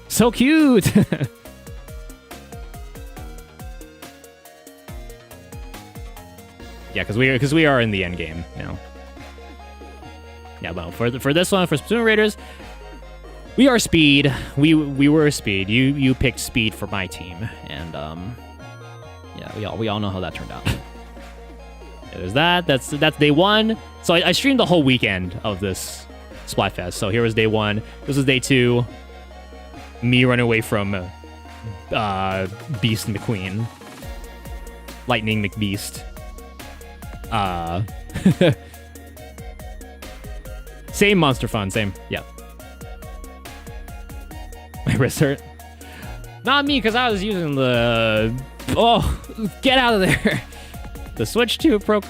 So cute. Yeah, because we are in the end game now. Yeah, well, for this one, for Splatoon Raiders, we are Speed. We were Speed. You picked Speed for my team, and yeah, we all know how that turned out. Yeah, there's that. That's day one. So I streamed the whole weekend of this Splatfest. So here was day one. This was day two. Me running away from Beast McQueen, Lightning McBeast. Same monster fun. Same. Yeah. My wrist hurt. Not me, because I was using the... Oh, get out of there. The Switch 2 Pro...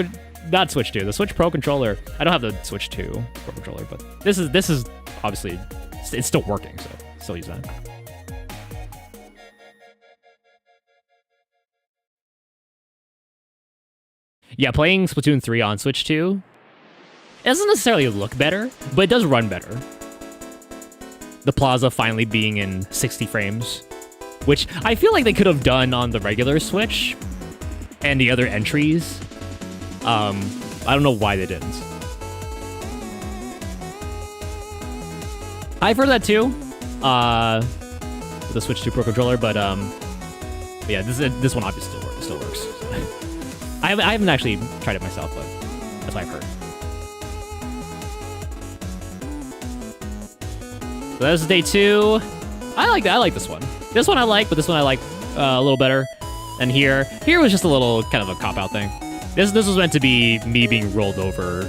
Not Switch 2. The Switch Pro controller. I don't have the Switch 2 Pro controller, but this is obviously... It's still working, so still use that. Yeah, playing Splatoon 3 on Switch 2, it doesn't necessarily look better, but it does run better. The plaza finally being in 60 frames, which I feel like they could have done on the regular Switch and the other entries. I don't know why they didn't. I've heard that too, with the Switch 2 Pro controller, but yeah, this one obviously still works. I haven't actually tried it myself, but that's what I've heard. So that was day two. I like this one. This one I like, but this one I like a little better. And here was just a little kind of a cop-out thing. This was meant to be me being rolled over,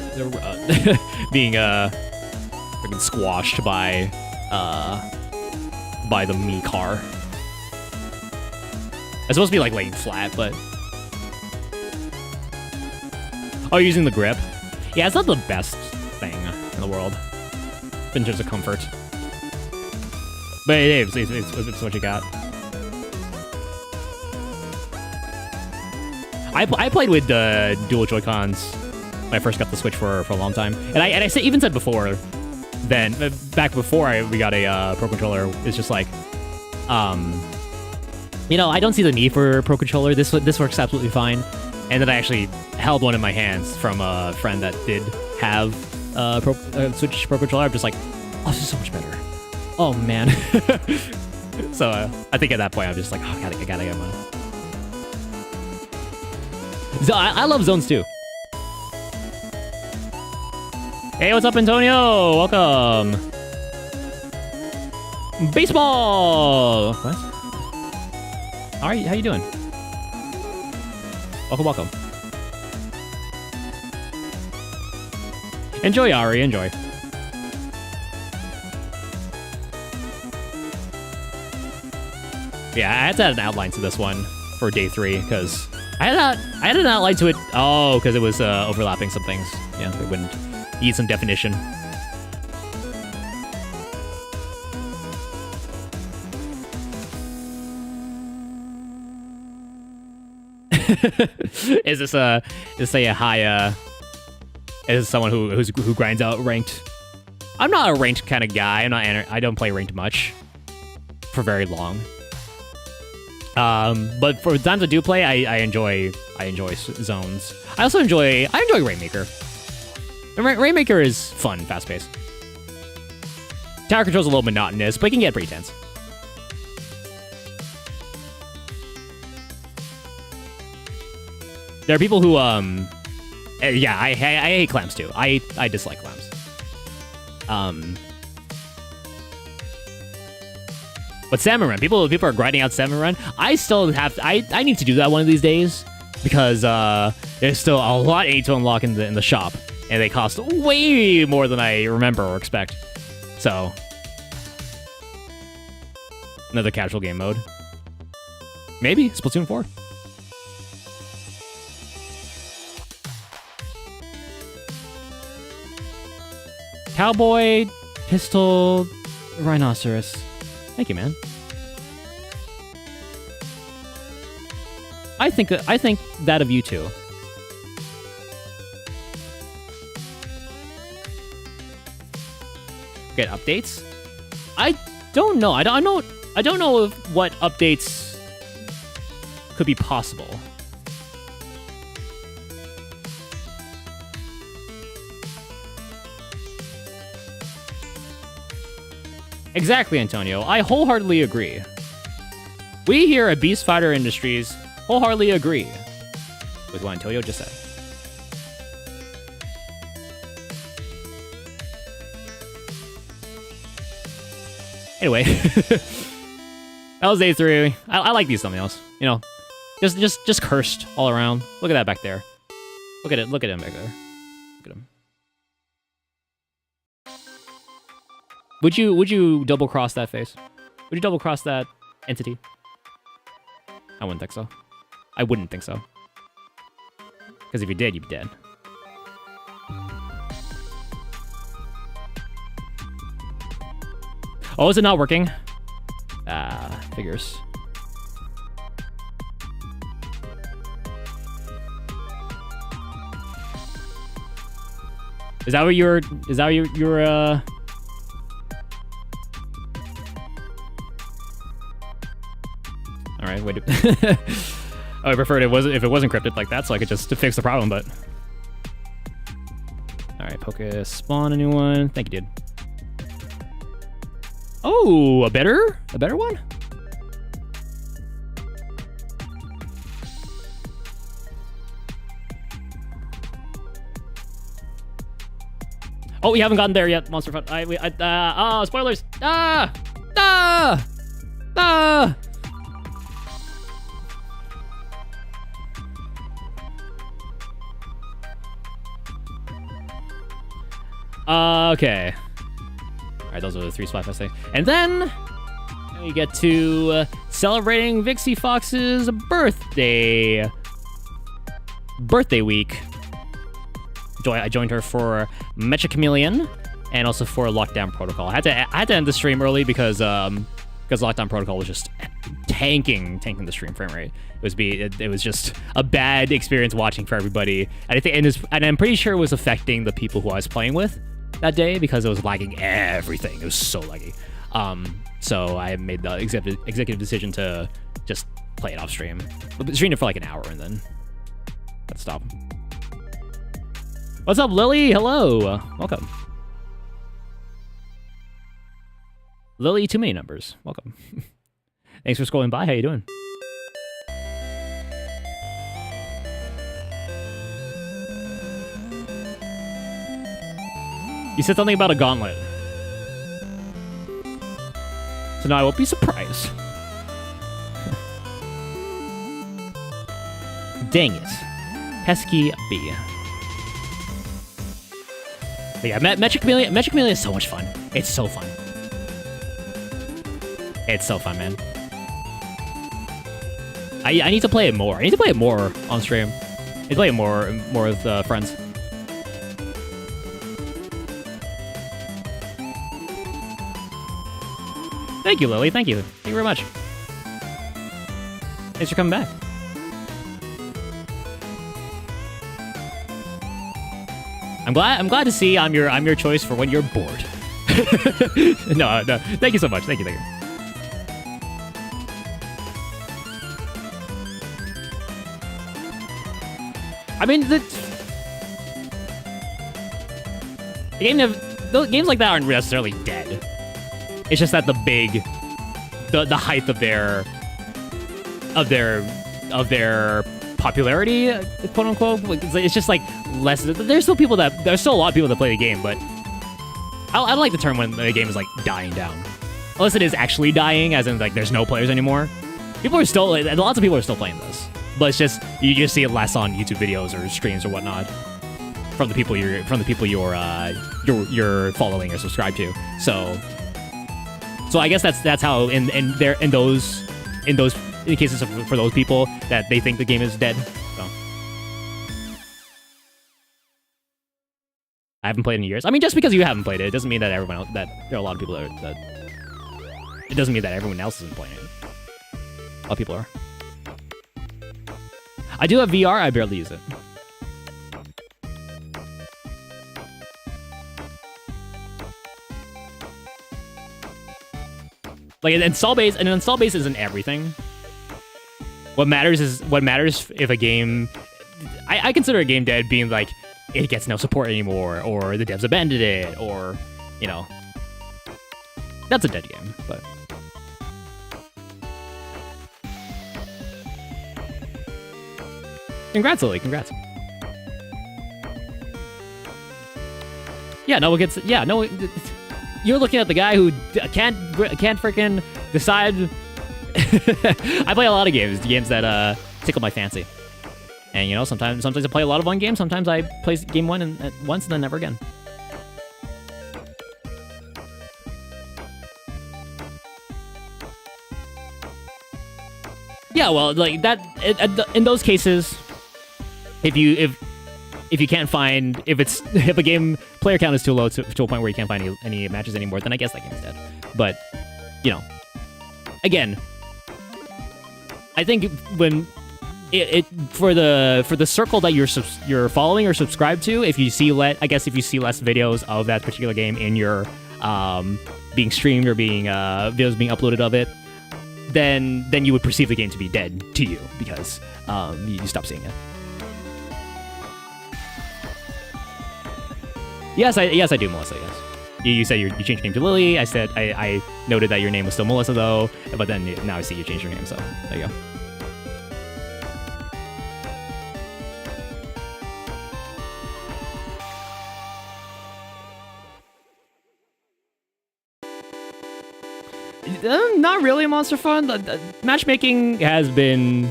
being freaking squashed by the me car. It's supposed to be like laying flat, but oh, using the grip. Yeah, it's not the best thing in the world in terms of comfort. But it's what you got. I played with dual Joy-Cons when I first got the Switch for a long time, and I even said before, then back before we got a Pro Controller, it's just like, you know, I don't see the need for a Pro Controller. This works absolutely fine. And then I actually held one in my hands from a friend that did have Switch Pro Controller. I'm just like, oh, this is so much better. Oh man. So I think at that point I'm just like, oh, I gotta get one. So I love zones too. Hey, what's up, Antonio? Welcome. Baseball. What? How you doing? Welcome. Enjoy, Ari. Enjoy. Yeah, I had to add an outline to this one for day 3 because I had an outline to it. Oh, because it was overlapping some things. Yeah, it wouldn't need some definition. Is this a high is this someone who grinds out ranked? I'm not a ranked kind of guy. I don't play ranked much for very long. But for the times I do play, I enjoy zones. I also enjoy Rainmaker. Rainmaker is fun, fast paced. Tower control's a little monotonous, but it can get pretty tense. There are people who, yeah, I hate clams too. I dislike clams. But Salmon Run, people are grinding out Salmon Run. I still have, I need to do that one of these days because there's still a lot I need to unlock in the shop, and they cost way more than I remember or expect. So, another casual game mode. Maybe Splatoon 4. Cowboy, pistol, rhinoceros. Thank you, man. I think that of you too. Get updates? I don't know. I don't know what updates could be possible. Exactly, Antonio. I wholeheartedly agree. We here at Beast Fighter Industries wholeheartedly agree with what Antonio just said. Anyway, that was day 3. I like these thumbnails. You know, just cursed all around. Look at that back there. Look at it. Look at him back there. Look at him. Would you double cross that face? Would you double cross that entity? I wouldn't think so. I wouldn't think so. Because if you did, you'd be dead. Oh, is it not working? Ah, figures. Is that what you're Alright, wait. Oh, I preferred if it wasn't encrypted like that, so I could just fix the problem, but... Alright, Pocus, spawn a new one. Thank you, dude. Oh, a better one? Oh, we haven't gotten there yet, Monster Fun. Oh, spoilers! Okay. Alright, those are the 3 Splatfest things. And then we get to celebrating Vixie Fox's birthday week. I joined her for Mecha Chameleon and also for Lockdown Protocol. I had to end the stream early because because Lockdown Protocol was just tanking the stream frame rate. It was just a bad experience watching for everybody. And I think and I'm pretty sure it was affecting the people who I was playing with that day because it was lagging everything. It was so laggy. So I made the executive decision to just play it off stream. Stream it for like an hour and then let's stop. What's up, Lily? Hello. Welcome. Lily, too many numbers. Welcome. Thanks for scrolling by. How you doing? You said something about a gauntlet. So now I won't be surprised. Dang it. Pesky bee. But yeah, Metric Chameleon is so much fun. It's so fun. It's so fun, man. I need to play it more. I need to play it more on stream. I need to play it more with friends. Thank you, Lily. Thank you. Thank you very much. Thanks for coming back. I'm glad to see I'm your choice for when you're bored. No. Thank you so much. Thank you. I mean, those games like that aren't necessarily dead. It's just that the height of their popularity, quote unquote, it's just like less. There's still a lot of people that play the game, but I don't like the term when the game is like dying down, unless it is actually dying, as in like there's no players anymore. Lots of people are still playing this, but it's just you just see it less on YouTube videos or streams or whatnot from the people you're following or subscribed to. So I guess that's how in cases for those people that they think the game is dead. So I haven't played in years. I mean, just because you haven't played it doesn't mean that everyone else, that there are a lot of people that it doesn't mean that everyone else isn't playing it. A lot of people are. I do have VR. I barely use it. Like an install base isn't everything. What matters if a game, I consider a game dead being like it gets no support anymore, or the devs abandoned it, or that's a dead game. But congrats, Lily. Congrats. Yeah, you're looking at the guy who can't freaking decide. I play a lot of games that tickle my fancy, and sometimes I play a lot of one game. Sometimes I play game one once and then never again. Yeah, well, like that. In those cases, if you can't find, if a game player count is too low to a point where you can't find any matches anymore, then I guess that game is dead. But again, I think when for the circle that you're following or subscribed to, if you see less videos of that particular game in your being streamed or being videos being uploaded of it, then you would perceive the game to be dead to you because you stop seeing it. Yes, I do, Melissa. Yes, you said you changed your name to Lily. I said I noted that your name was still Melissa though, but then now I see you changed your name. So there you go. Not really Monster Fun. The matchmaking has been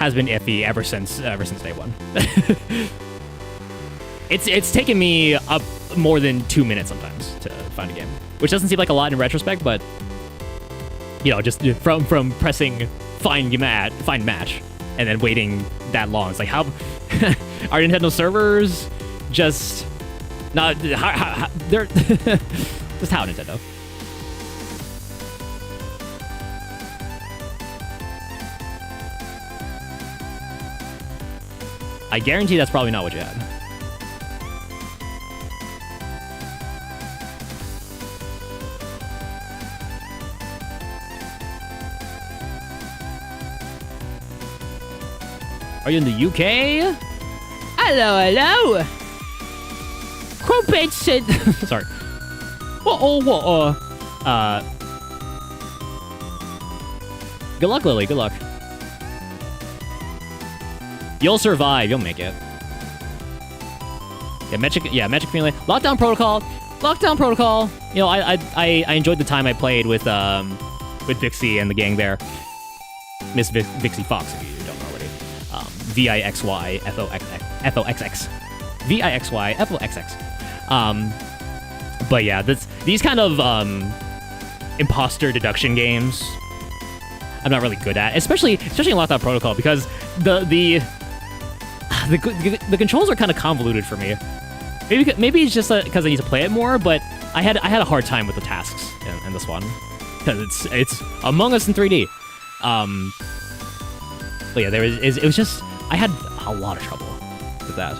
iffy ever since day one. It's taken me up more than 2 minutes sometimes to find a game, which doesn't seem like a lot in retrospect, but just from pressing find match and then waiting that long, it's like how are Nintendo servers just not they're just how Nintendo. I guarantee that's probably not what you had. Are you in the UK? Hello, hello. Crumpet said. Sorry. What? Good luck, Lily. Good luck. You'll survive. You'll make it. Yeah, Magic Family. Lockdown Protocol. Lockdown Protocol. You know, I enjoyed the time I played with Vixie and the gang there. Miss Vixie Fox, if you don't know already. Vixy Foxx. Vixy Foxx. But yeah, these kind of imposter deduction games, I'm not really good at, especially in Lockdown Protocol, because the controls are kind of convoluted for me. Maybe it's just because I need to play it more, but I had a hard time with the tasks in this one because it's Among Us in 3D. But yeah, it was just I had a lot of trouble with that.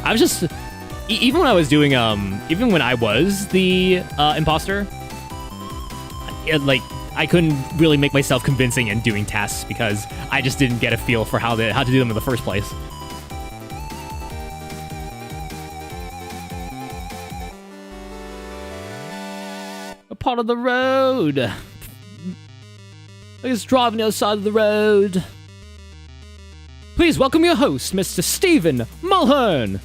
I was just even when I was doing even when I was the imposter, I couldn't really make myself convincing in doing tasks because I just didn't get a feel for how to do them in the first place. A part of the road. It's driving outside of the road. Please welcome your host, Mr. Stephen Mulhern.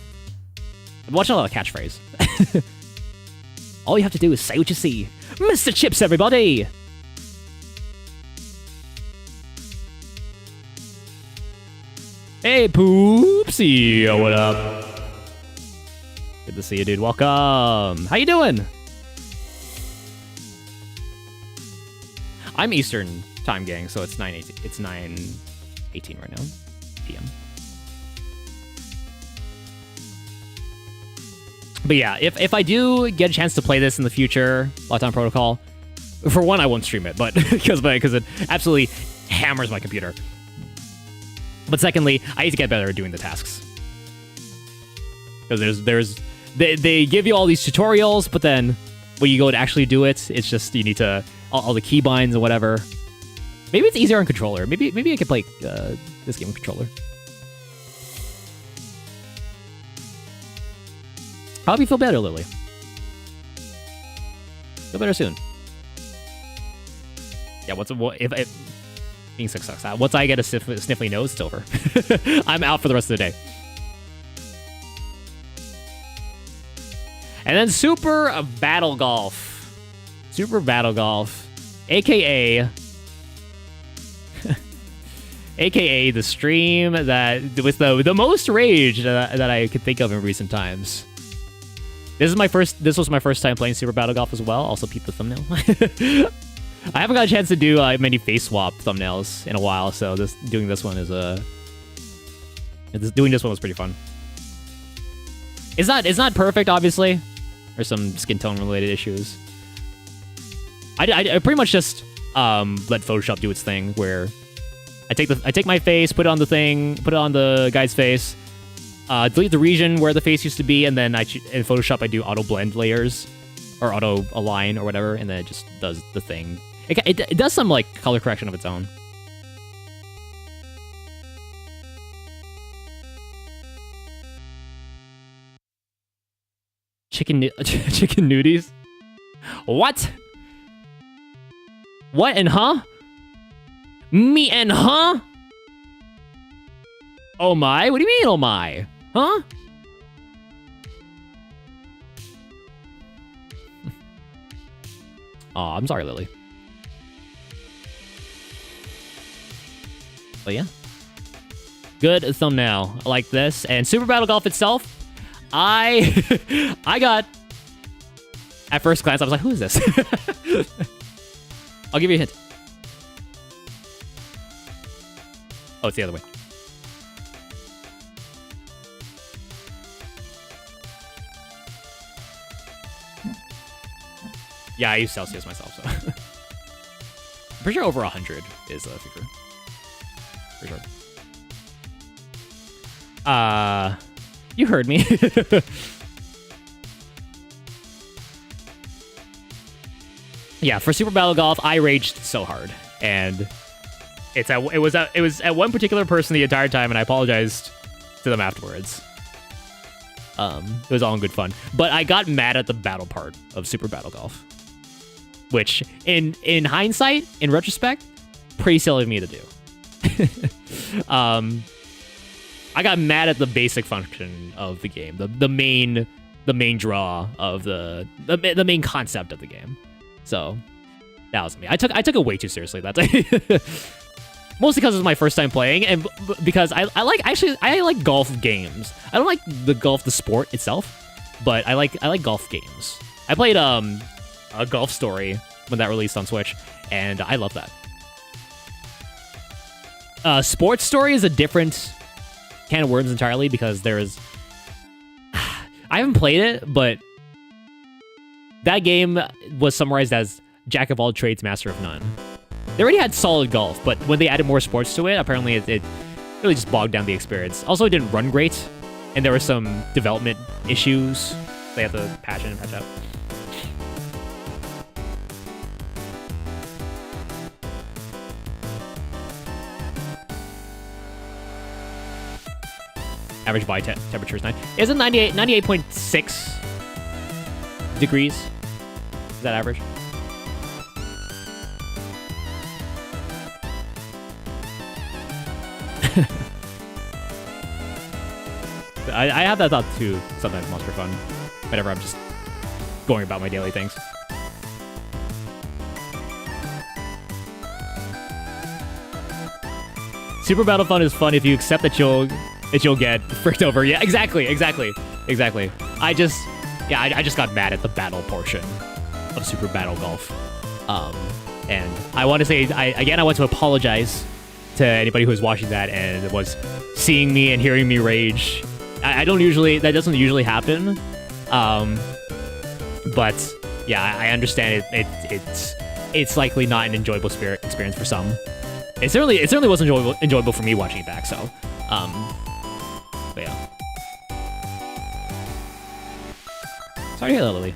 I'm watching a lot of catchphrase. All you have to do is say what you see. Mr. Chips, everybody! Hey, Poopsie! What up? Good to see you, dude. Welcome. How you doing? I'm Eastern time, gang, so it's 9:18. It's 9:18 right now, PM. But yeah, if I do get a chance to play this in the future, Lockdown Protocol, for one, I won't stream it, but because it absolutely hammers my computer. But secondly, I need to get better at doing the tasks. Because they give you all these tutorials, but then when you go to actually do it, it's just you need to all the keybinds and whatever. Maybe it's easier on controller. Maybe I could play this game on controller. I hope you feel better, Lily. Feel better soon. Yeah, if being sick sucks. Once I get a sniffly nose, it's over. I'm out for the rest of the day. And then Super Battle Golf. Super Battle Golf, aka the stream that was the most rage that I could think of in recent times. This was my first time playing Super Battle Golf as well. Also, peep the thumbnail. I haven't got a chance to do many face swap thumbnails in a while, so doing this one was pretty fun. It's not perfect, obviously. There's some skin tone related issues. I pretty much just let Photoshop do its thing, where I take my face, put it on the thing, put it on the guy's face, delete the region where the face used to be, and then in Photoshop I do auto blend layers or auto align or whatever, and then it just does the thing. It does some like color correction of its own. Chicken nudies? What? What and huh? Me and huh? Oh my? What do you mean, oh my? Huh? Aw, I'm sorry, Lily. But yeah. Good thumbnail. I like this. And Super Battle Golf itself, I got... At first glance, I was like, who is this? I'll give you a hint. Oh, it's the other way. Yeah, I use Celsius myself, so. I'm pretty sure over 100 is a figure. For sure. You heard me. Yeah, for Super Battle Golf, I raged so hard, and it was at one particular person the entire time, and I apologized to them afterwards. It was all in good fun, but I got mad at the battle part of Super Battle Golf, which in hindsight, in retrospect, pretty silly of me to do. I got mad at the basic function of the game, the main draw of the main concept of the game. So that was me. I took it way too seriously that day. Mostly because it was my first time playing, and because I like golf games. I don't like the sport itself, but I like golf games. I played a Golf Story when that released on Switch, and I love that. Sports Story is a different can of worms entirely, because there's I haven't played it, but that game was summarized as Jack of all trades, master of none. They already had solid golf, but when they added more sports to it, apparently it really just bogged down the experience. Also, it didn't run great, and there were some development issues they have to patch in and patch out. Average body temperature is 9. Is it 98.6 degrees? Is that average? I have that thought too sometimes, most for fun. Whenever I'm just going about my daily things. Super Battle Fun is fun if you accept that you'll get fricked over. Yeah, exactly. I just got mad at the battle portion of Super Battle Golf. And I want to say, I want to apologize to anybody who was watching that and was seeing me and hearing me rage. That doesn't usually happen. But yeah, I understand it's likely not an enjoyable experience for some. It certainly wasn't enjoyable for me watching it back, so but yeah. Sorry to hear that, Lily.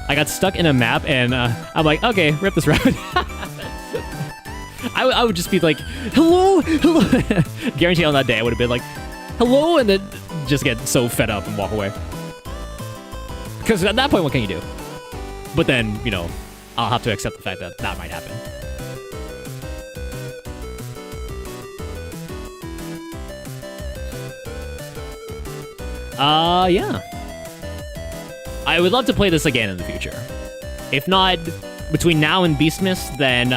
I got stuck in a map, and I'm like, okay, rip this route. I would just be like, hello. Guarantee on that day I would have been like, hello, and then just get so fed up and walk away. Because at that point, what can you do? But then, I'll have to accept the fact that that might happen. Yeah. I would love to play this again in the future. If not between now and Beastmas, then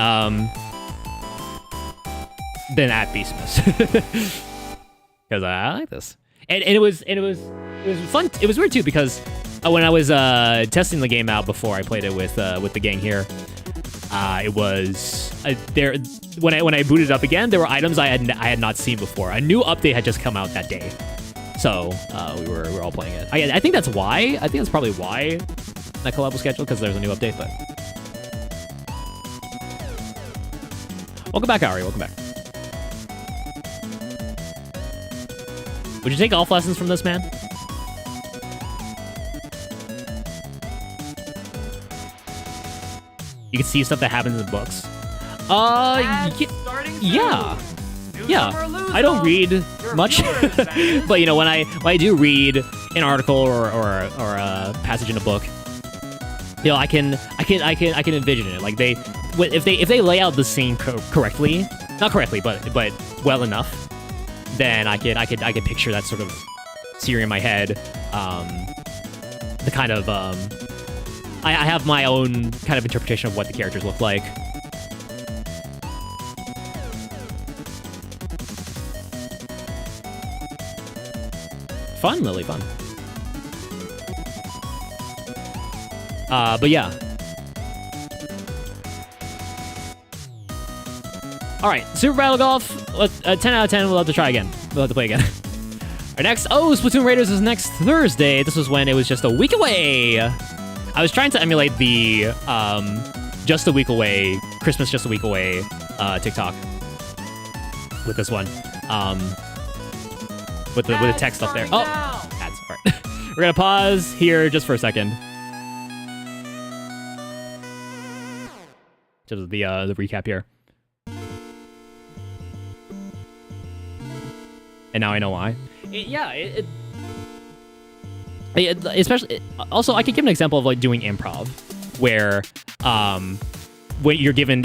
at Beastmas. Because I like this. And it was fun. It was weird too, because when I was testing the game out before I played it with the gang here, it was there when I booted it up again, there were items I had not seen before. A new update had just come out that day. So we were all playing it. I think that's why. I think that's probably why that collab was scheduled, because there's a new update. But welcome back, Ari. Welcome back. Would you take golf lessons from this man? You can see stuff that happens in books. Yeah. I don't read much, but when I do read an article or a passage in a book, I can envision it. Like if they lay out the scene correctly, not correctly, but well enough, then I could picture that sort of scenery in my head. The kind of I have my own kind of interpretation of what the characters look like. Fun, Lily, fun. But yeah. Alright, Super Battle Golf, 10 out of 10, we'll have to try again. We'll have to play again. Our next, Splatoon Raiders is next Thursday. This was when it was just a week away. I was trying to emulate the, just a week away, Christmas just a week away, TikTok with this one. with the text up there. Oh, ads. All right. We're gonna pause here just for a second. Just the recap here. And now I know why. Especially, also I could give an example of like doing improv, where when you're given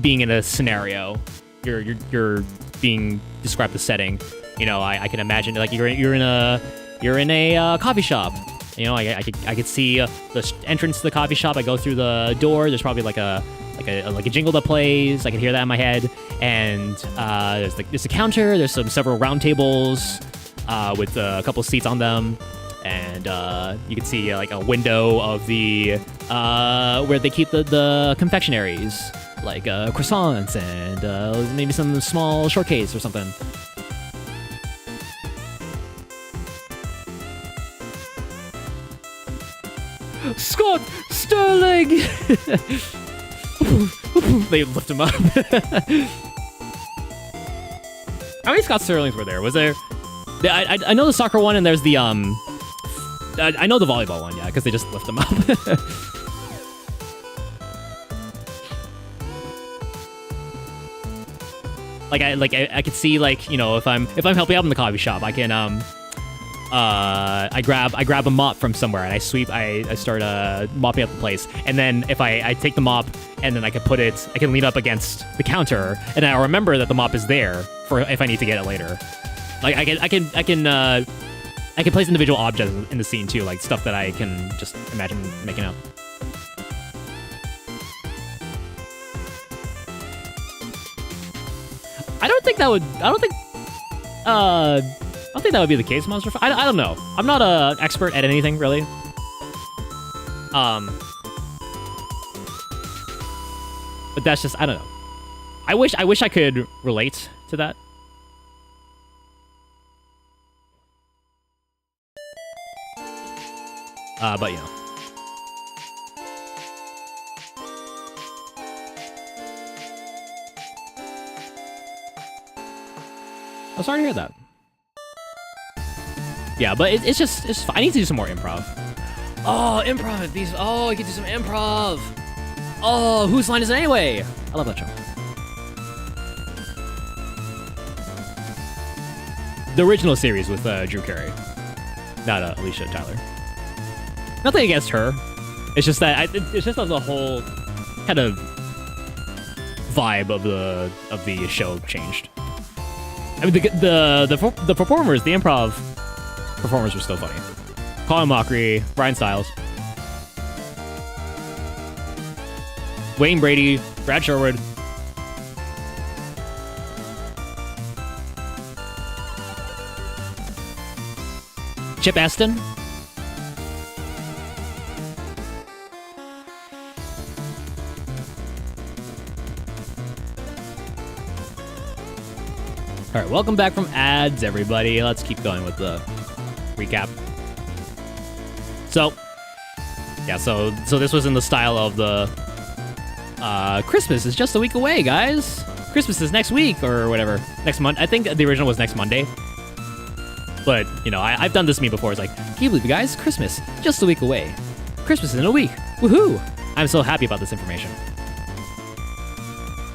being in a scenario, you're being described the setting. You know, I can imagine like you're in a coffee shop. You know, I could see the entrance to the coffee shop. I go through the door. There's probably like a jingle that plays. I can hear that in my head. And there's a counter. There's several round tables with a couple seats on them. And you can see like a window of the where they keep the confectionaries, like croissants and maybe some small shortcakes or something. Scott Sterling! They lift him up. How many Scott Sterlings were there? Was there? I know the soccer one, and there's the I know the volleyball one, yeah, because they just lift them up. I could see, like, you know, if I'm helping out in the coffee shop, I can I grab a mop from somewhere and I start mopping up the place, and then if I take the mop and then I can lean up against the counter, and I'll remember that the mop is there for if I need to get it later. Like I can place individual objects in the scene too, like stuff that I can just imagine making up. I don't think that would be the case, Monster. I don't know. I'm not an expert at anything, really. But that's just, I don't know. I wish I could relate to that. But you know. I'm sorry to hear that. Yeah, but it's I need to do some more improv. Oh, improv. I could do some improv. Oh, whose line is it anyway? I love that show. The original series with Drew Carey, not Alicia Tyler. Nothing against her. It's just that it's just that the whole kind of vibe of the show changed. I mean, the performers, the improv performers were still funny. Colin Mockery, Ryan Stiles, Wayne Brady, Brad Sherwood. Chip Aston. All right, welcome back from ads, everybody. Let's keep going with the recap. So, yeah, so this was in the style of the Christmas is just a week away, guys. Christmas is next week or whatever. Next month. I think the original was next Monday. But, you know, I've done this meme before. It's like, can you believe it, guys? Christmas, just a week away. Christmas is in a week. Woohoo! I'm so happy about this information.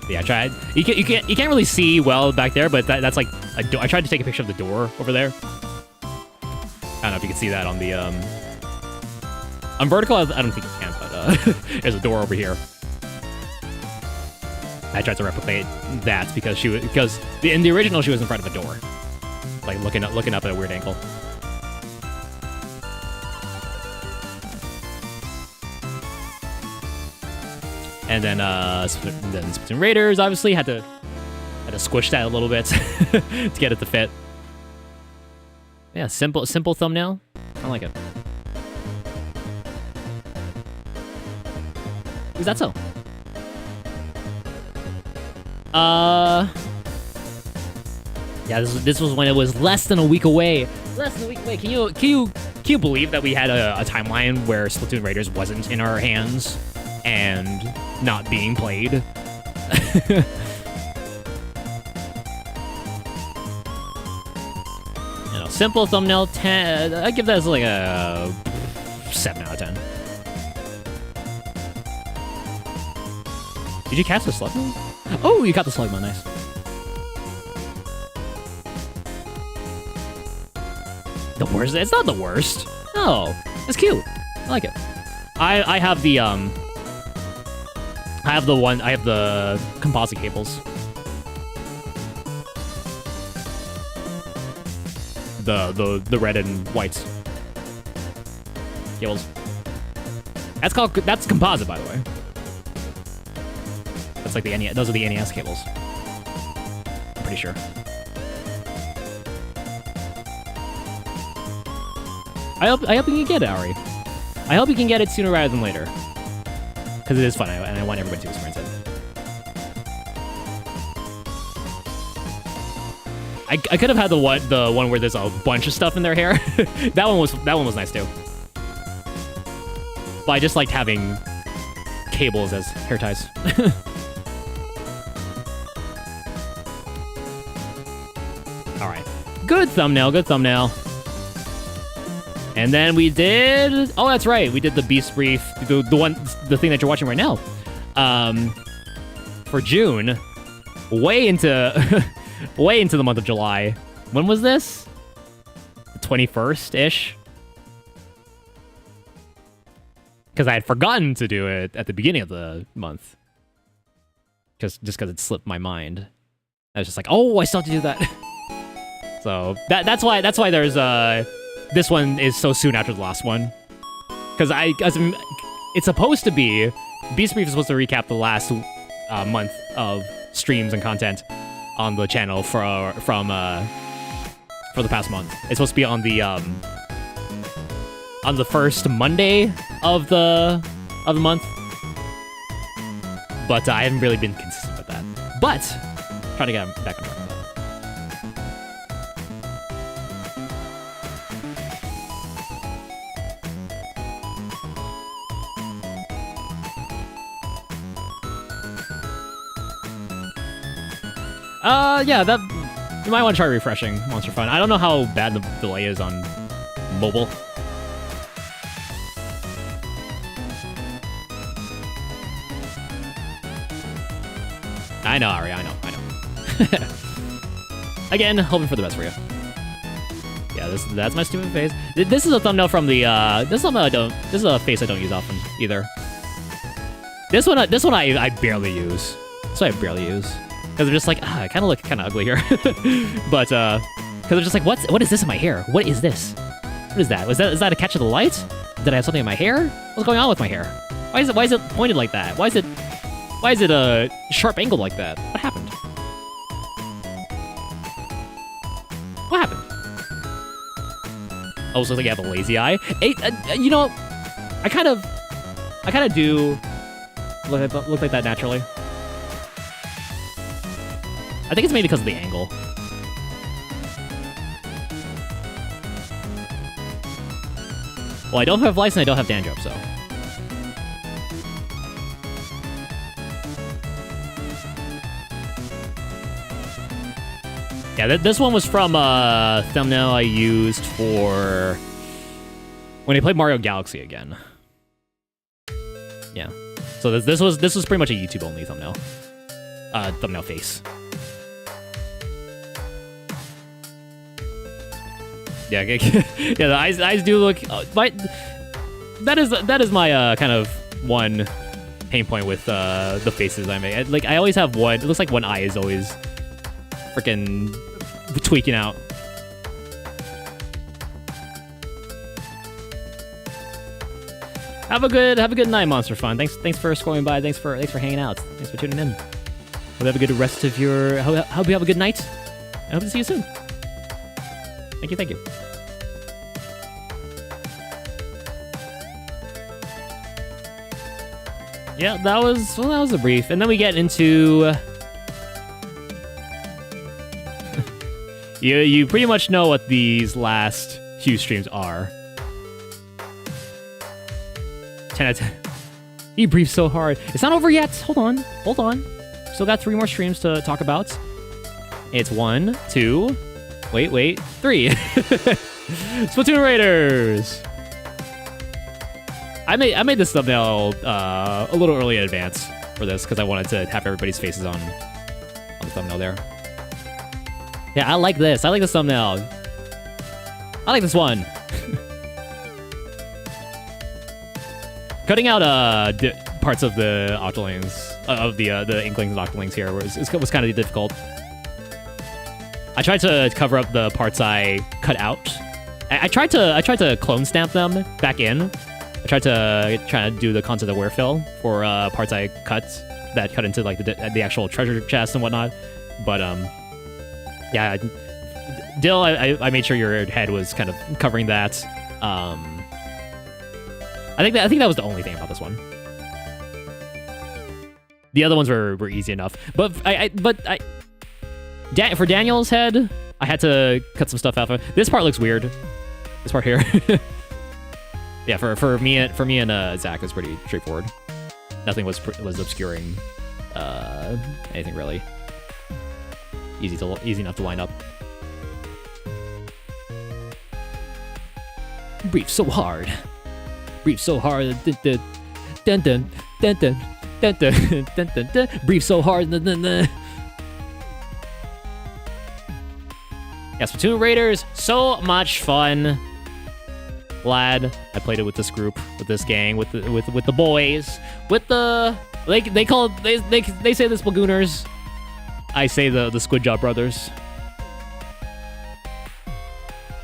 Yeah, I tried. You can't really see well back there, but that's like a door. I tried to take a picture of the door over there. I don't know if you can see that on the on vertical. I don't think you can, but there's a door over here. I tried to replicate that because in the original she was in front of a door, like looking up at a weird angle. And then Splatoon Raiders obviously had to squish that a little bit to get it to fit. Yeah, simple thumbnail. I like it. Is that so? Yeah, this was when it was less than a week away. Less than a week away. Can you believe that we had a timeline where Splatoon Raiders wasn't in our hands and not being played? You know, simple thumbnail, 10. I give that as like a 7 out of 10. Did you catch the slug move? Oh, you got the slug move, nice. The worst? It's not the worst. No, it's cute. I like it. I have the I have the composite cables. The red and white cables. That's composite, by the way. That's like the NES. Those are the NES cables. I'm pretty sure. I hope you can get it, Ari. I hope you can get it sooner rather than later, because it is fun, and I want everybody to experience it. I could have had the one where there's a bunch of stuff in their hair. that one was nice too. But I just liked having cables as hair ties. All right, good thumbnail, good thumbnail. And then we did. Oh, that's right. We did the Beast Brief, the thing that you're watching right now, for June, way into way into the month of July. When was this? The 21st ish. Because I had forgotten to do it at the beginning of the month. Just because it slipped my mind. I was just like, oh, I still have to do that. So that's why there's this one is so soon after the last one. Because it's supposed to be, Beast Brief is supposed to recap the last month of streams and content on the channel for the past month. It's supposed to be on the first Monday of the month. But I haven't really been consistent with that. But trying to get back on track. Yeah, that you might want to try refreshing Monster Fun. I don't know how bad the delay is on mobile. I know, Ari, I know. Again, hoping for the best for you. Yeah, that's my stupid face. This is a thumbnail from the this is a face I don't use often either. This one I barely use. This one I barely use. Because I'm just like, I kind of look kind of ugly here. But, because I'm just like, what is this in my hair? What is this? What is that? Is that a catch of the light? Did I have something in my hair? What's going on with my hair? Why is it pointed like that? Why is it a sharp angle like that? What happened? What happened? Oh, so it's like you have a lazy eye? You know, I kind of do look like that naturally. I think it's maybe because of the angle. Well, I don't have lice and I don't have dandruff, so. Yeah, this one was from a thumbnail I used for when I played Mario Galaxy again. Yeah. So this was pretty much a YouTube only thumbnail. Thumbnail face. Yeah, yeah. The eyes do look. That is my kind of one pain point with the faces I make. Like I always have one. It looks like one eye is always freaking tweaking out. Have a good night, Monster Fun. Thanks for scrolling by. Thanks for hanging out. Thanks for tuning in. Hope you have a good rest of your. Hope you have a good night. I hope to see you soon. Thank you. Yeah, that was a brief, and then we get into you pretty much know what these last few streams are. 10 out of 10. You briefed so hard. It's not over yet. Hold on. Still got 3 more streams to talk about. It's 1, 2, Wait. 3. Splatoon Raiders. I made this thumbnail a little early in advance for this because I wanted to have everybody's faces on the thumbnail there. Yeah, I like this. I like this thumbnail. I like this one. Cutting out parts of the Octolings, of the Inklings and Octolings here was kind of difficult. I tried to cover up the parts I cut out. I tried to clone stamp them back in. I tried to do the concept of wear fill for parts I cut into like the actual treasure chest and whatnot. But yeah, Dill, I made sure your head was kind of covering that. I think that was the only thing about this one. The other ones were easy enough, but for Daniel's head, I had to cut some stuff out. This part looks weird. This part here. Yeah, for me and Zach, it was pretty straightforward. Nothing was obscuring anything really. Easy enough to line up. Breathe so hard. Breathe so hard. Dun dun dun dun dun dun dun dun dun dun. Breathe so hard. Dun, dun, dun. Yeah, Splatoon Raiders, so much fun. Glad I played it with this group, with this gang, with the boys, with the they say the Splagooners. I say the Squidjaw brothers.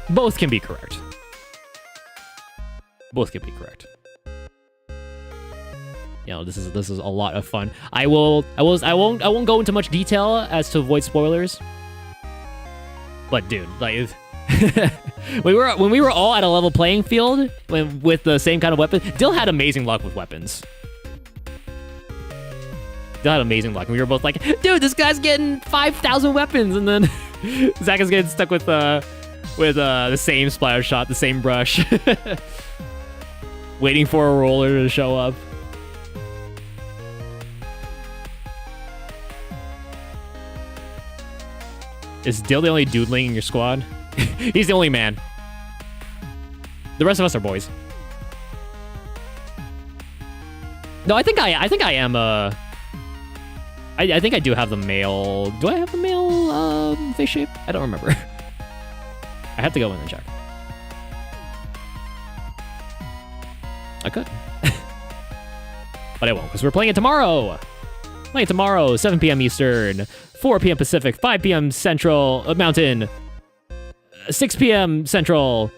Both can be correct. Both can be correct. You know, this is a lot of fun. I won't go into much detail as to avoid spoilers. But dude, like when we were all at a level playing field with the same kind of weapon, Dill had amazing luck with weapons. Dill had amazing luck. And we were both like, dude, this guy's getting 5,000 weapons, and then Zach is getting stuck with the same splatter shot, the same brush. Waiting for a roller to show up. Is Dill the only dudeling in your squad? He's the only man. The rest of us are boys. No, I think I am I think I do have the male. Do I have the male face shape? I don't remember. I have to go in and check. I could. But I won't, because we're playing it tomorrow. Playing it tomorrow, 7 p.m. Eastern, 4 p.m. Pacific, 5 p.m. Central Mountain, 6 p.m. Central,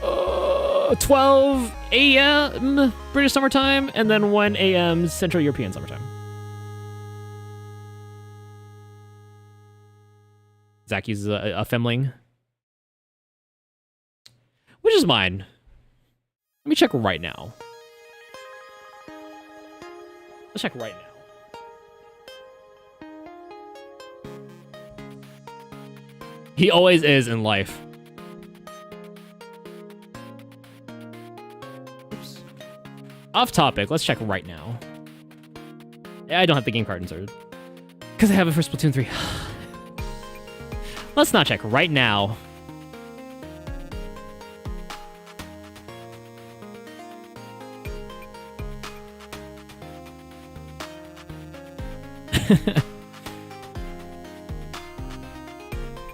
12 a.m. British summertime, and then 1 a.m. Central European summertime. Zach uses a Femling. Which is mine? Let me check right now. Let's check right now. He always is in life. Oops. Off topic, let's check right now. Yeah, I don't have the game card inserted. Because I have it for Splatoon 3. Let's not check right now.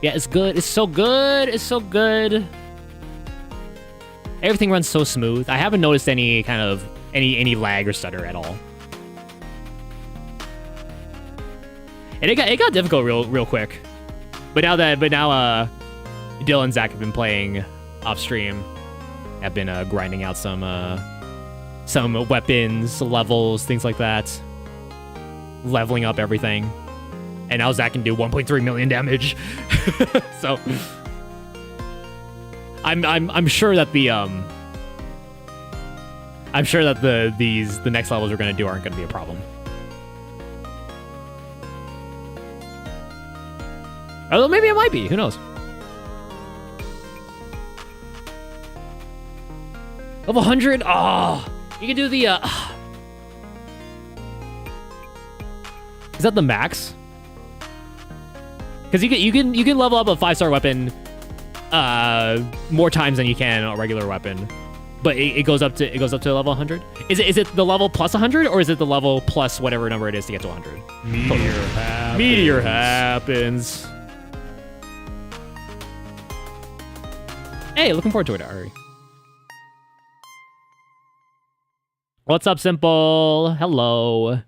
Yeah, it's good. It's so good. It's so good. Everything runs so smooth. I haven't noticed any kind of any lag or stutter at all. And it got difficult real quick. But now Dylan and Zach have been playing off stream. Have been grinding out some weapons, levels, things like that. Leveling up everything. And now Zach can do 1.3 million damage. So I'm sure that the next levels we're gonna do aren't gonna be a problem. Although maybe it might be, who knows? Level 100? Oh, you can do the Is that the max? Because you can level up a 5-star weapon more times than you can a regular weapon. But it goes up to level 100. Is it the level plus 100 or is it the level plus whatever number it is to get to 100? Meteor happens. Hey, looking forward to it, Ari. What's up, Simple? Hello.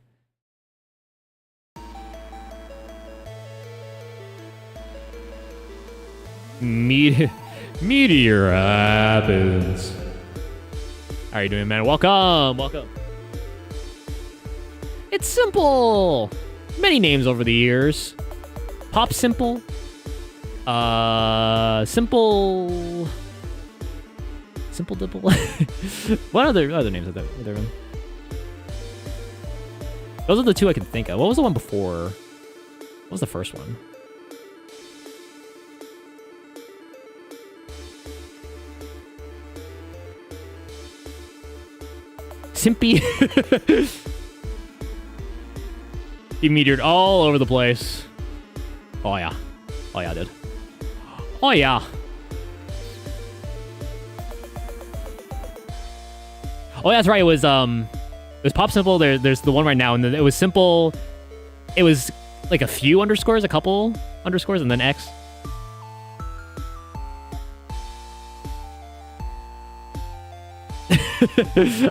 Meteor happens. How are you doing, man? Welcome. It's Simple. Many names over the years. Pop Simple. Simple Dimple. What other names are there? Those are the two I can think of. What was the one before? What was the first one? Simpy. He meteored all over the place. Oh yeah, dude. Oh yeah. Oh, that's right. It was Pop Simple. There's the one right now, and then it was Simple. It was like a few underscores, a couple underscores, and then X.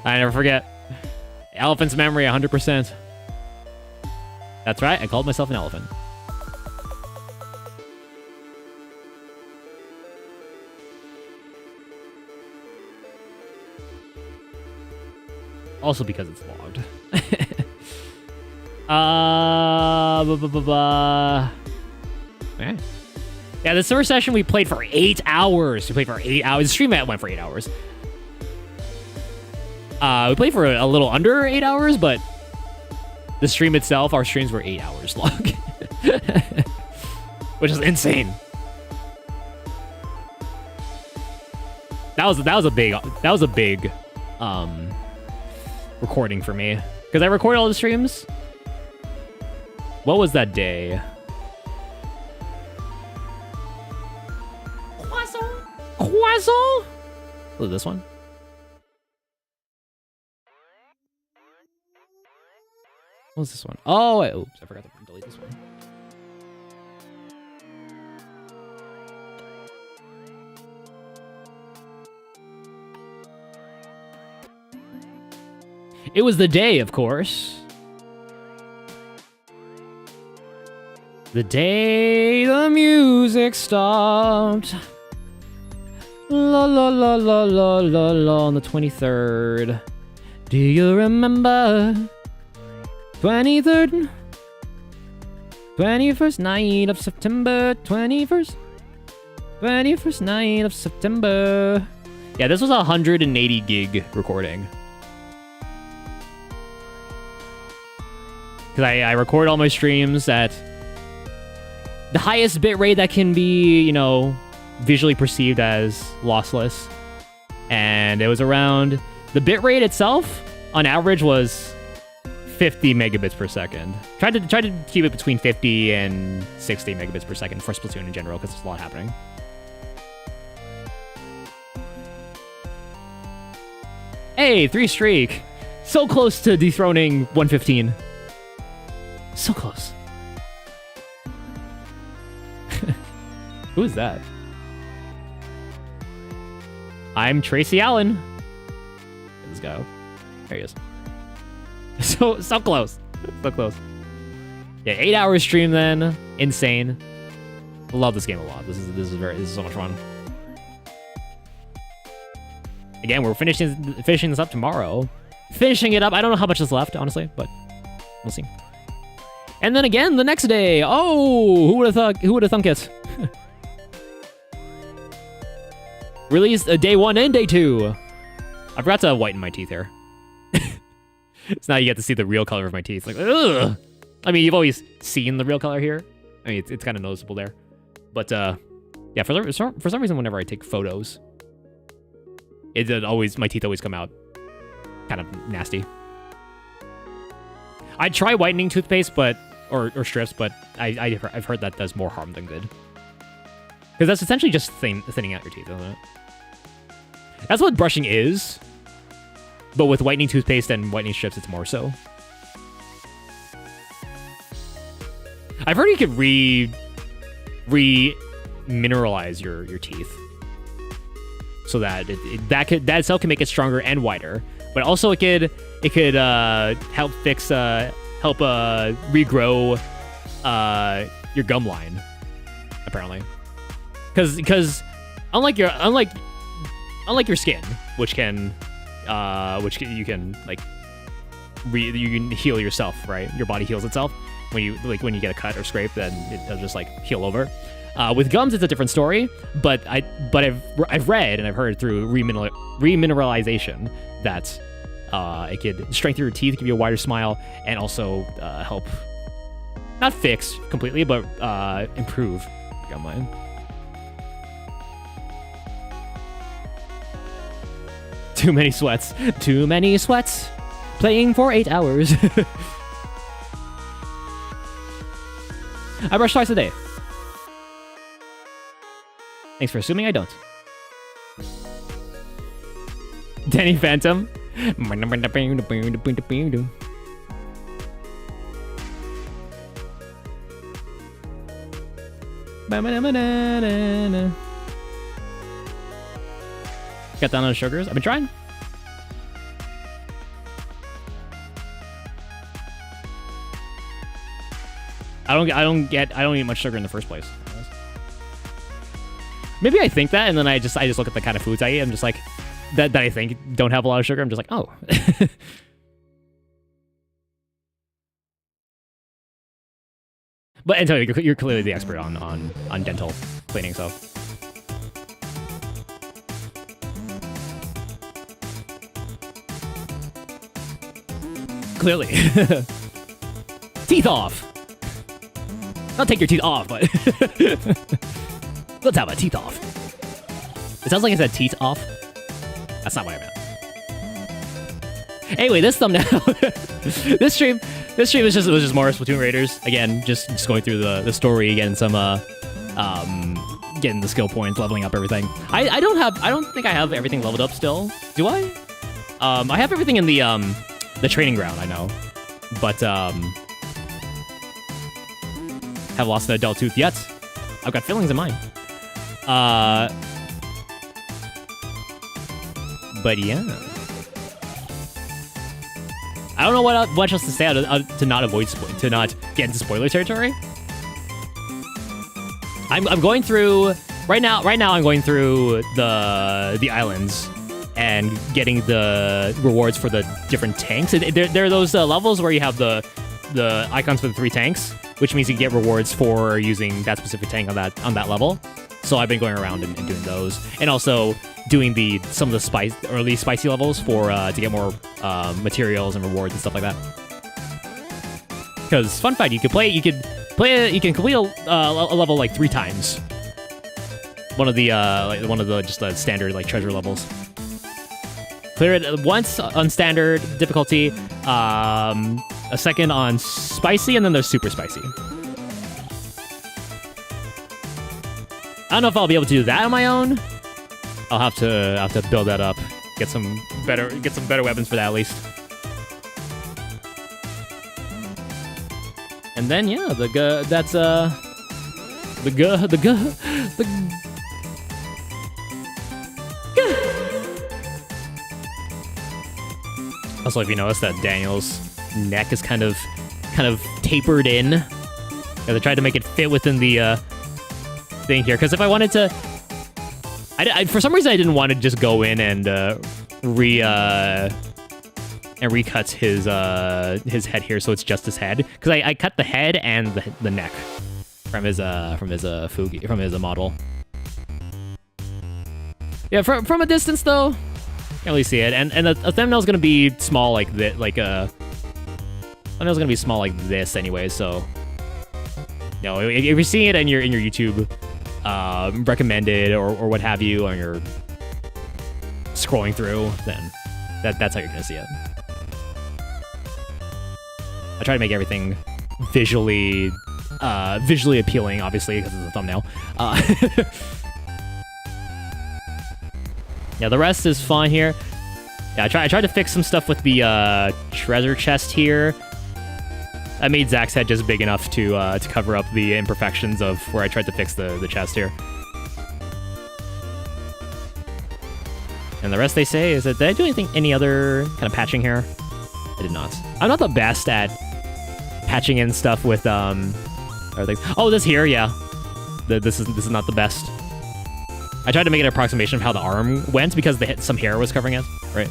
I never forget. Elephant's memory, 100%. That's right. I called myself an elephant. Also because it's logged. Okay. Yeah, the summer session we played for 8 hours. The stream went for 8 hours. We played for a little under 8 hours, but the stream itself, our streams were 8 hours long. Which is insane. That was a big recording for me. Because I record all the streams. What was that day? Croissant? Was it this one? What was this one? Oh, oops, I forgot to delete this one. It was the day, of course. The day the music stopped. La la la la la la la on the 23rd. Do you remember? 23rd? 21st night of September. 21st night of September. Yeah, this was a 180 gig recording. Because I record all my streams at the highest bitrate that can be, you know, visually perceived as lossless. And it was around... The bitrate itself, on average, was 50 megabits per second. Tried to keep it between 50 and 60 megabits per second for Splatoon in general, because there's a lot happening. Hey, 3 streak. So close to dethroning 115. So close. Who is that? I'm Tracy Allen. Let's go. There he is. So close. So close. Yeah, 8-hour stream then. Insane. Love this game a lot. This is so much fun. Again, we're finishing this up tomorrow. Finishing it up. I don't know how much is left, honestly, but we'll see. And then again the next day. Oh, who would have thought? Who would have thunk it? Released day 1 and day 2. I forgot to whiten my teeth here. So now you get to see the real color of my teeth. Like, ugh. I mean, you've always seen the real color here. I mean, it's kind of noticeable there. But yeah, for some reason, whenever I take photos, my teeth always come out kind of nasty. I try whitening toothpaste, but or strips, but I've heard that does more harm than good. Because that's essentially just thinning out your teeth, isn't it? That's what brushing is, but with whitening toothpaste and whitening strips, it's more so. I've heard you could re-mineralize your teeth, so that that itself can make it stronger and whiter. But also it could help fix help regrow your gum line, apparently. Because unlike your skin, which you can like you can heal yourself, right? Your body heals itself when you get a cut or scrape, then it'll just like heal over. With gums, it's a different story, but I've read and I've heard through remineralization that it could strengthen your teeth, give you a wider smile, and also help not fix completely, but improve your gum line. Too many sweats. Too many sweats. Playing for 8 hours. I brush twice a day. Thanks for assuming I don't. Danny Phantom. Cut down on the sugars. I've been trying. I don't eat much sugar in the first place. Maybe I think that, and then I just look at the kind of foods I eat. I'm just like that I think don't have a lot of sugar. I'm just like, oh. But Antonio, you're clearly the expert on dental cleaning, so. Clearly. Teeth off. Not take your teeth off, but let's have a teeth off. It sounds like I said teeth off. That's not what I meant. Anyway, this thumbnail, this stream was just more Splatoon Raiders. Again, just going through the story, getting some getting the skill points, leveling up everything. I don't think I have everything leveled up still. Do I? I have everything in the training ground, I know, but have lost an adult tooth yet. I've got fillings in mine. But yeah, I don't know what else to say to not avoid to not get into spoiler territory. I'm going through right now. I'm going through the islands and getting the rewards for the different tanks. There are those levels where you have the icons for the 3 tanks, which means you get rewards for using that specific tank on that level. So I've been going around and doing those, and also doing some of the early spicy levels for to get more materials and rewards and stuff like that. Because fun fact, you can complete a level like 3 times. One of the just the standard like treasure levels. Clear it once on standard difficulty, a second on spicy, and then there's super spicy. I don't know if I'll be able to do that on my own. I'll have to build that up, get some better weapons for that at least. And then yeah, Also, if you notice that Daniel's neck is kind of tapered in, I tried to make it fit within the thing here. Because if I wanted to, for some reason I didn't want to just go in and recut his head here, so it's just his head. Because I cut the head and the neck from his model. Yeah, from a distance though, can't really see it, and a thumbnail's gonna be small like this, thumbnail's gonna be small like this anyway. So, you know, if you're seeing it in your YouTube recommended or what have you, or you're scrolling through, then that's how you're gonna see it. I try to make everything visually appealing, obviously, because it's a thumbnail. Yeah, the rest is fine here. Yeah, I tried to fix some stuff with the treasure chest here. I made Zach's head just big enough to cover up the imperfections of where I tried to fix the chest here. And the rest they say is that, did I do any other kind of patching here? I did not. I'm not the best at patching in stuff with other things. Oh, this here, yeah. This is not the best. I tried to make an approximation of how the arm went because some hair was covering it, right?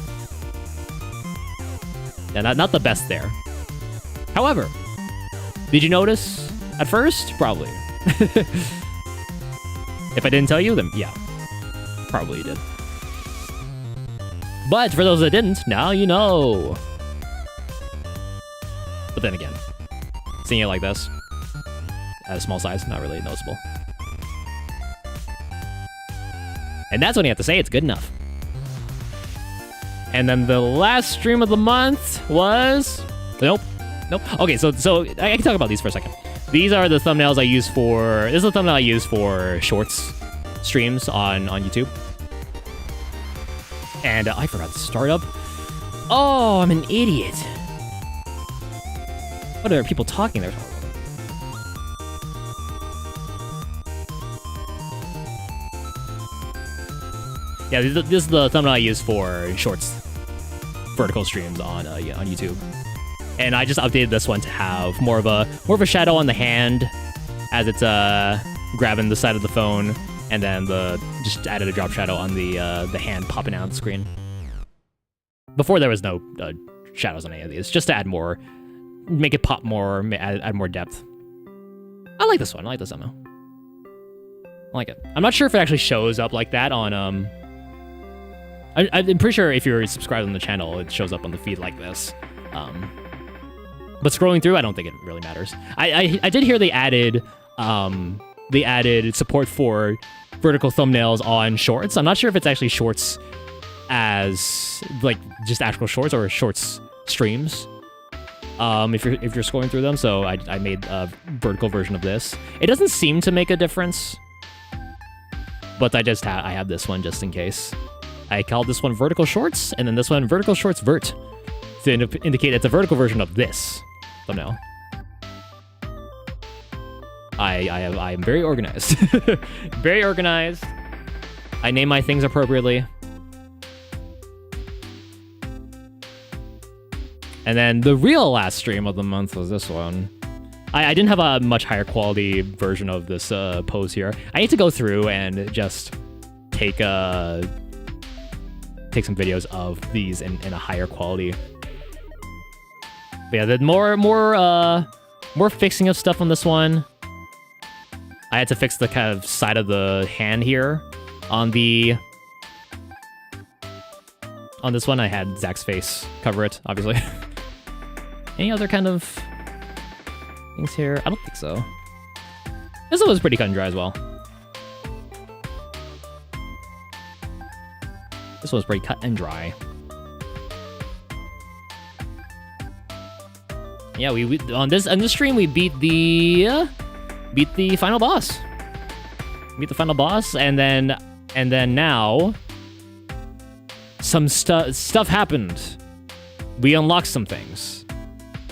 Yeah, not the best there. However, did you notice at first? Probably. If I didn't tell you, then yeah, probably you did. But for those that didn't, now you know. But then again, seeing it like this, at a small size, not really noticeable. And that's when you have to say it's good enough. And then the last stream of the month was... Nope. Okay, so I can talk about these for a second. These are the thumbnails I use for... This is the thumbnail I use for shorts streams on YouTube. And I forgot to start up. Oh, I'm an idiot. What are people talking there? Yeah, this is the thumbnail I use for shorts vertical streams on YouTube. And I just updated this one to have more of a shadow on the hand as it's grabbing the side of the phone, and then just added a drop shadow on the hand popping out of the screen. Before there was no shadows on any of these, just to add more, make it pop more, add more depth. I like this one. I like this thumbnail. I like it. I'm not sure if it actually shows up like that on I'm pretty sure if you're subscribed on the channel, it shows up on the feed like this. But scrolling through, I don't think it really matters. I did hear they added support for vertical thumbnails on shorts. I'm not sure if it's actually shorts as like just actual shorts or shorts streams. If you're scrolling through them, so I made a vertical version of this. It doesn't seem to make a difference, but I have this one just in case. I called this one vertical shorts, and then this one vertical shorts vert to indicate it's a vertical version of this thumbnail. I am very organized. Very organized. I name my things appropriately. And then the real last stream of the month was this one. I didn't have a much higher quality version of this pose here. I need to go through and just take some videos of these in a higher quality. But yeah, the more fixing of stuff on this one. I had to fix the kind of side of the hand here. On this one, I had Zach's face cover it, obviously. Any other kind of things here? I don't think so. This one was pretty cut and dry as well. This one was pretty cut and dry. Yeah, we on this stream we beat the final boss. Beat the final boss, and then now some stuff happened. We unlocked some things,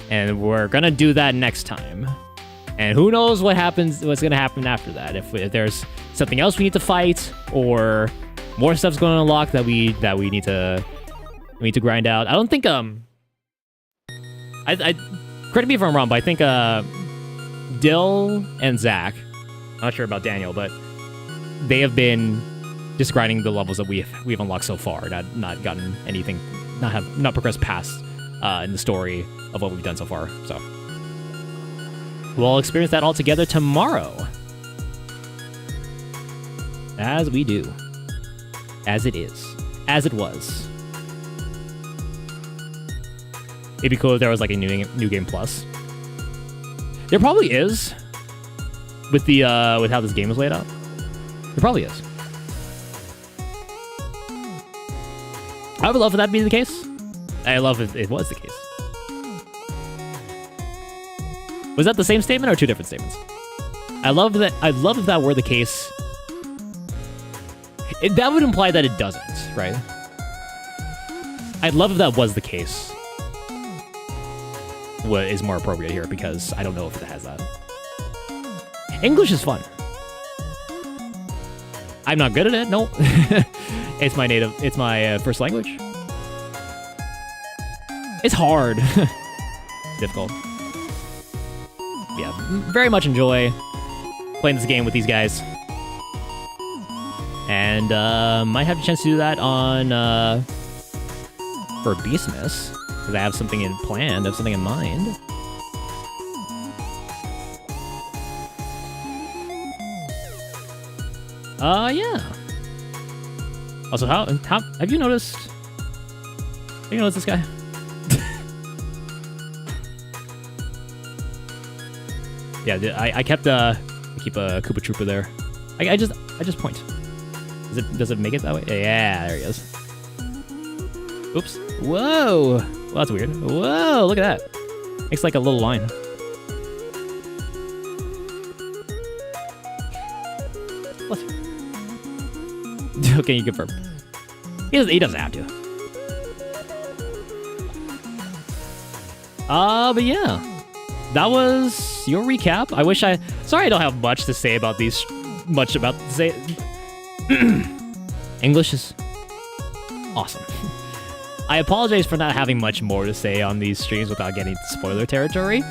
and we're gonna do that next time. And who knows what's gonna happen after that? If there's something else we need to fight, or more stuff's going to unlock that we need to grind out. I don't think I correct me if I'm wrong, but I think Dill and Zach, I'm not sure about Daniel, but they have been just grinding the levels that we've unlocked so far, not gotten anything, not progressed past in the story of what we've done so far. So we'll experience that all together tomorrow, as we do. As it is. As it was. It'd be cool if there was like a new game plus. There probably is. With how this game is laid out. There probably is. I would love for that to be the case. I love if it was the case. Was that the same statement or two different statements? I love that. I love if that were the case. That would imply that it doesn't, right? I'd love if that was the case. What is more appropriate here, because I don't know if it has that. English is fun. I'm not good at it, no. It's my first language. It's hard. It's difficult. Yeah, very much enjoy playing this game with these guys. And might have a chance to do that on for Beastmas, because I have something planned, I have something in mind. Yeah. Also, how have you noticed? Have you noticed this guy? Yeah, I keep a Koopa Troopa there. I just point. Does it make it that way? Yeah, there he is. Oops. Whoa. Well, that's weird. Whoa, look at that. Makes like a little line. What? Okay, you confirm. He doesn't have to. But yeah. That was your recap. Sorry I don't have much to say about these... English is awesome. I apologize for not having much more to say on these streams without getting to spoiler territory.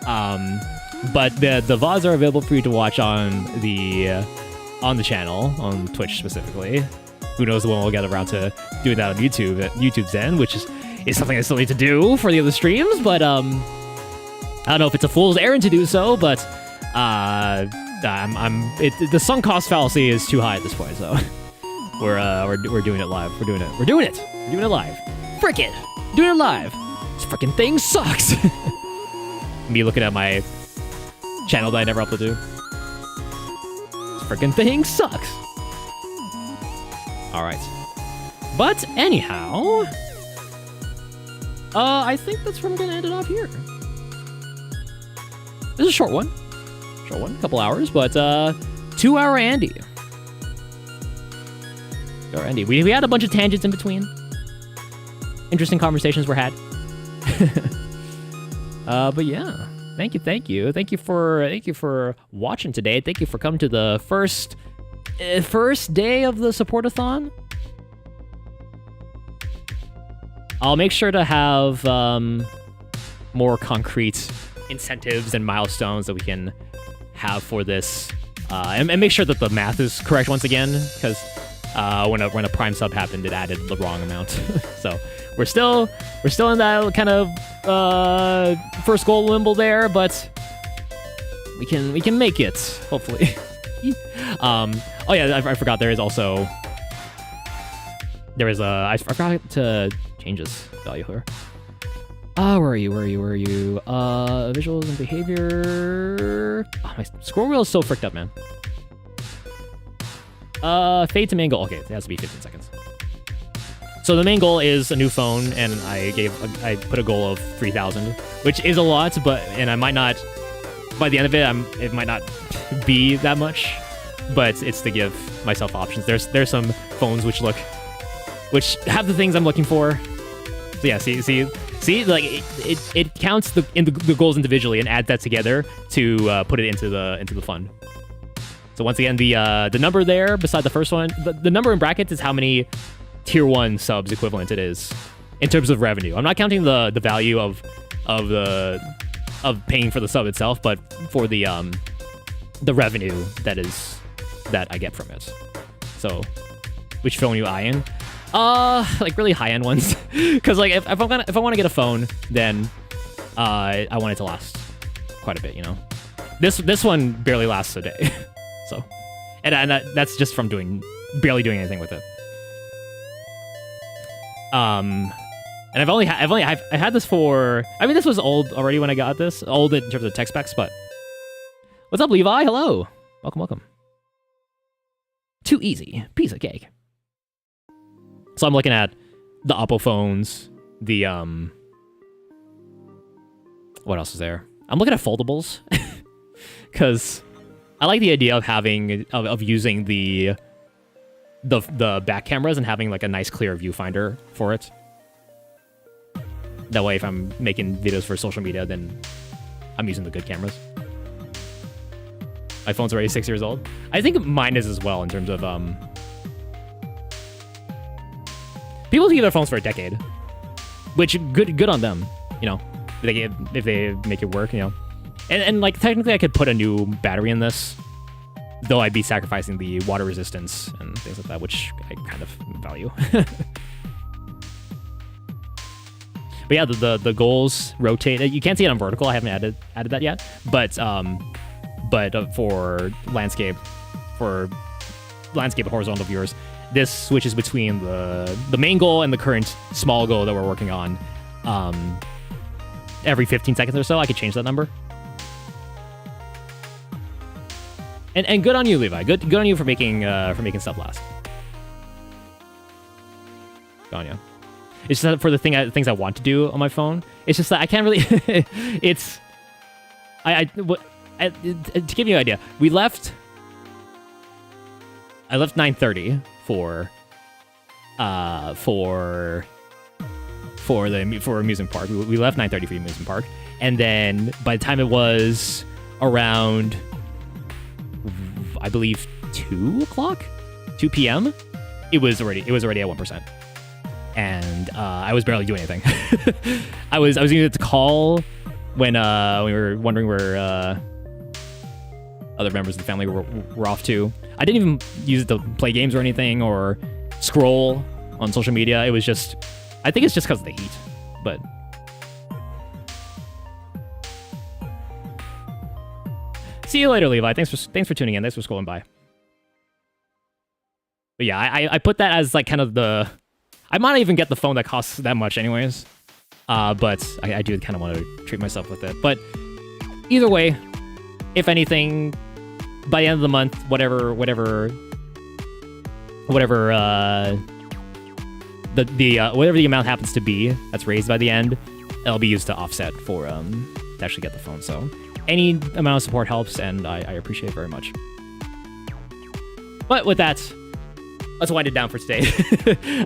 But the VODs are available for you to watch on the channel, on Twitch specifically. Who knows when we'll get around to doing that on YouTube at YouTube's end, which is something I still need to do for the other streams, but I don't know if it's a fool's errand to do so, but the sunk cost fallacy is too high at this point, so we're doing it live. We're doing it live. Frick it, doing it live. This freaking thing sucks. Me looking at my channel that I never upload to. This freaking thing sucks. All right, but anyhow, I think that's where I'm gonna end it off here. This is a short one. A couple hours, but 2 hour Andy. 2 hour Andy. We had a bunch of tangents in between. Interesting conversations were had. But yeah, thank you for watching today. Thank you for coming to the first day of the support-a-thon. I'll make sure to have more concrete incentives and milestones that we can have for this, and make sure that the math is correct once again, because when a prime sub happened, it added the wrong amount. So we're still in that kind of first goal limbo there, but we can make it, hopefully. Oh yeah, I forgot there is also I forgot to change this value here. Where are you? Visuals and behavior. Oh, my scroll wheel is so fricked up, man. Fade to main goal. Okay, it has to be 15 seconds. So the main goal is a new phone, and I put a goal of 3,000, which is a lot, and I might not, by the end of it, it might not be that much, but it's to give myself options. There's some phones which which have the things I'm looking for. So yeah, see, like it counts the goals individually and adds that together to put it into the fund. So once again, the number there beside the first one, the number in brackets is how many tier 1 subs equivalent it is in terms of revenue. I'm not counting the value of paying for the sub itself, but for the revenue that I get from it. So which phone you eyeing? Like really high-end ones, because like if I want to get a phone, then I want it to last quite a bit, you know. This one barely lasts a day, so, and that's just from barely doing anything with it. And I've had this for, I mean, this was old already when I got this, old in terms of tech specs, but what's up, Levi? Hello, welcome. Too easy, piece of cake. So I'm looking at the Oppo phones, the what else is there? I'm looking at foldables because I like the idea of having of using the back cameras and having like a nice clear viewfinder for it. That way, if I'm making videos for social media, then I'm using the good cameras. My phone's already 6 years old. I think mine is as well in terms of people keep their phones for a decade, which good on them. You know, if they make it work. You know, and like technically I could put a new battery in this, though I'd be sacrificing the water resistance and things like that, which I kind of value. But yeah, the goals rotate. You can't see it on vertical. I haven't added that yet. But for landscape horizontal viewers, this switches between the main goal and the current small goal that we're working on. Every 15 seconds or so, I could change that number. And good on you, Levi. Good on you for making stuff last. Good on you. It's just that for the things I want to do on my phone, it's just that I can't really. It's to give you an idea, I left 9:30 for amusement park. We left 9:30 for the amusement park, and then by the time it was around, I believe 2 p.m. it was already at 1%. And I was barely doing anything. I was using it to call when we were wondering where other members of the family were off to. I didn't even use it to play games or anything or scroll on social media. It was just, I think it's just because of the heat. But see you later, Levi. Thanks for tuning in. Thanks for scrolling by. But yeah, I put that as like kind of the. I might not even get the phone that costs that much anyways. But I do kind of want to treat myself with it. But either way, if anything, by the end of the month, whatever the amount happens to be that's raised by the end, it'll be used to offset for to actually get the phone. So any amount of support helps, and I appreciate it very much. But with that, let's wind it down for today.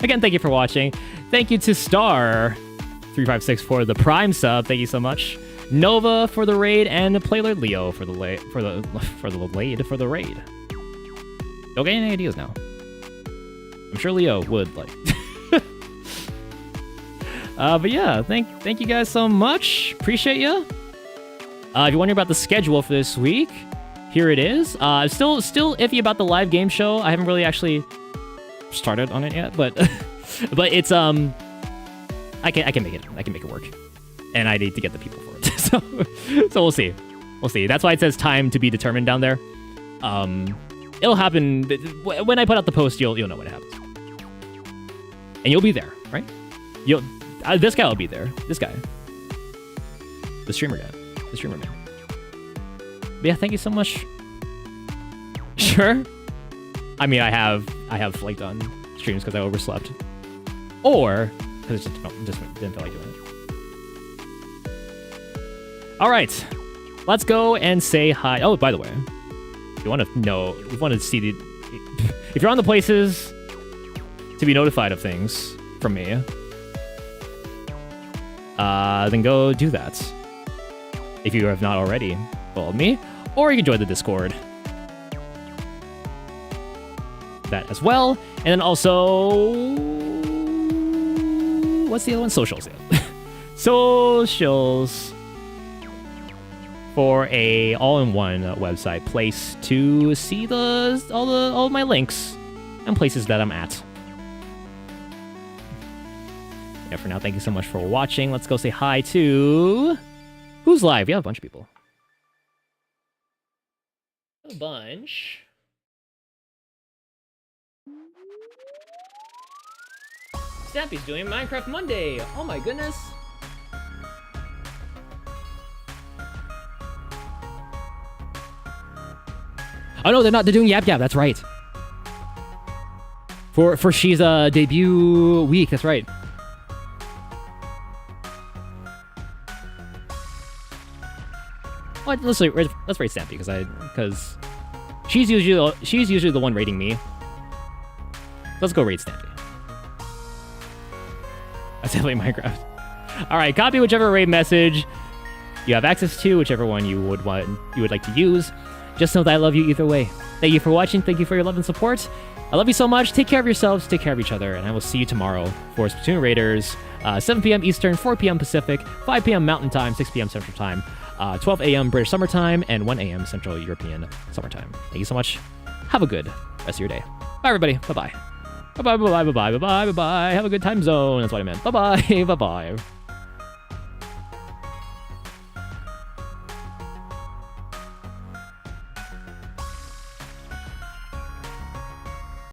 Again, thank you for watching. Thank you to Star356 for the Prime sub. Thank you so much. Nova for the raid, and Playlord Leo for the raid. Don't get any ideas now. I'm sure Leo would like. But yeah, thank you guys so much. Appreciate you. If you're wondering about the schedule for this week, here it is. Still iffy about the live game show. I haven't really actually started on it yet, but but it's I can make it work, and I need to get the people for it. so we'll see. That's why it says time to be determined down there. It'll happen when I put out the post. You'll know when it happens, and you'll be there, right? This guy will be there. This guy, the streamer man. But yeah, thank you so much. Sure. I mean, I have flaked on streams because I overslept, or because it just didn't feel like doing it. All right, let's go and say hi. Oh, by the way, if you want to see if you're on the places to be notified of things from me, then go do that. If you have not already followed me, or you can join the Discord. That as well, and then also, what's the other one? Socials. Socials for a all-in-one website place to see all of my links and places that I'm at. Yeah, for now, thank you so much for watching. Let's go say hi to who's live. Yeah, a bunch of people. A bunch. Snappy's doing Minecraft Monday. Oh my goodness. Oh no, they're doing Yap Yap, that's right. For she's debut week, that's right. What? Let's rate Stampy because she's usually the one rating me. Let's go rate Stampy. That's definitely Minecraft. All right, copy whichever raid message you have access to, whichever one you would like to use. Just know that I love you either way. Thank you for watching. Thank you for your love and support. I love you so much. Take care of yourselves. Take care of each other. And I will see you tomorrow for Splatoon Raiders. 7 p.m. Eastern, 4 p.m. Pacific, 5 p.m. Mountain Time, 6 p.m. Central Time, 12 a.m. British Summer Time, and 1 a.m. Central European Summer Time. Thank you so much. Have a good rest of your day. Bye, everybody. Bye-bye. Bye-bye, bye-bye, bye-bye, bye-bye, bye-bye. Have a good time zone. That's what I meant. Bye-bye, bye-bye.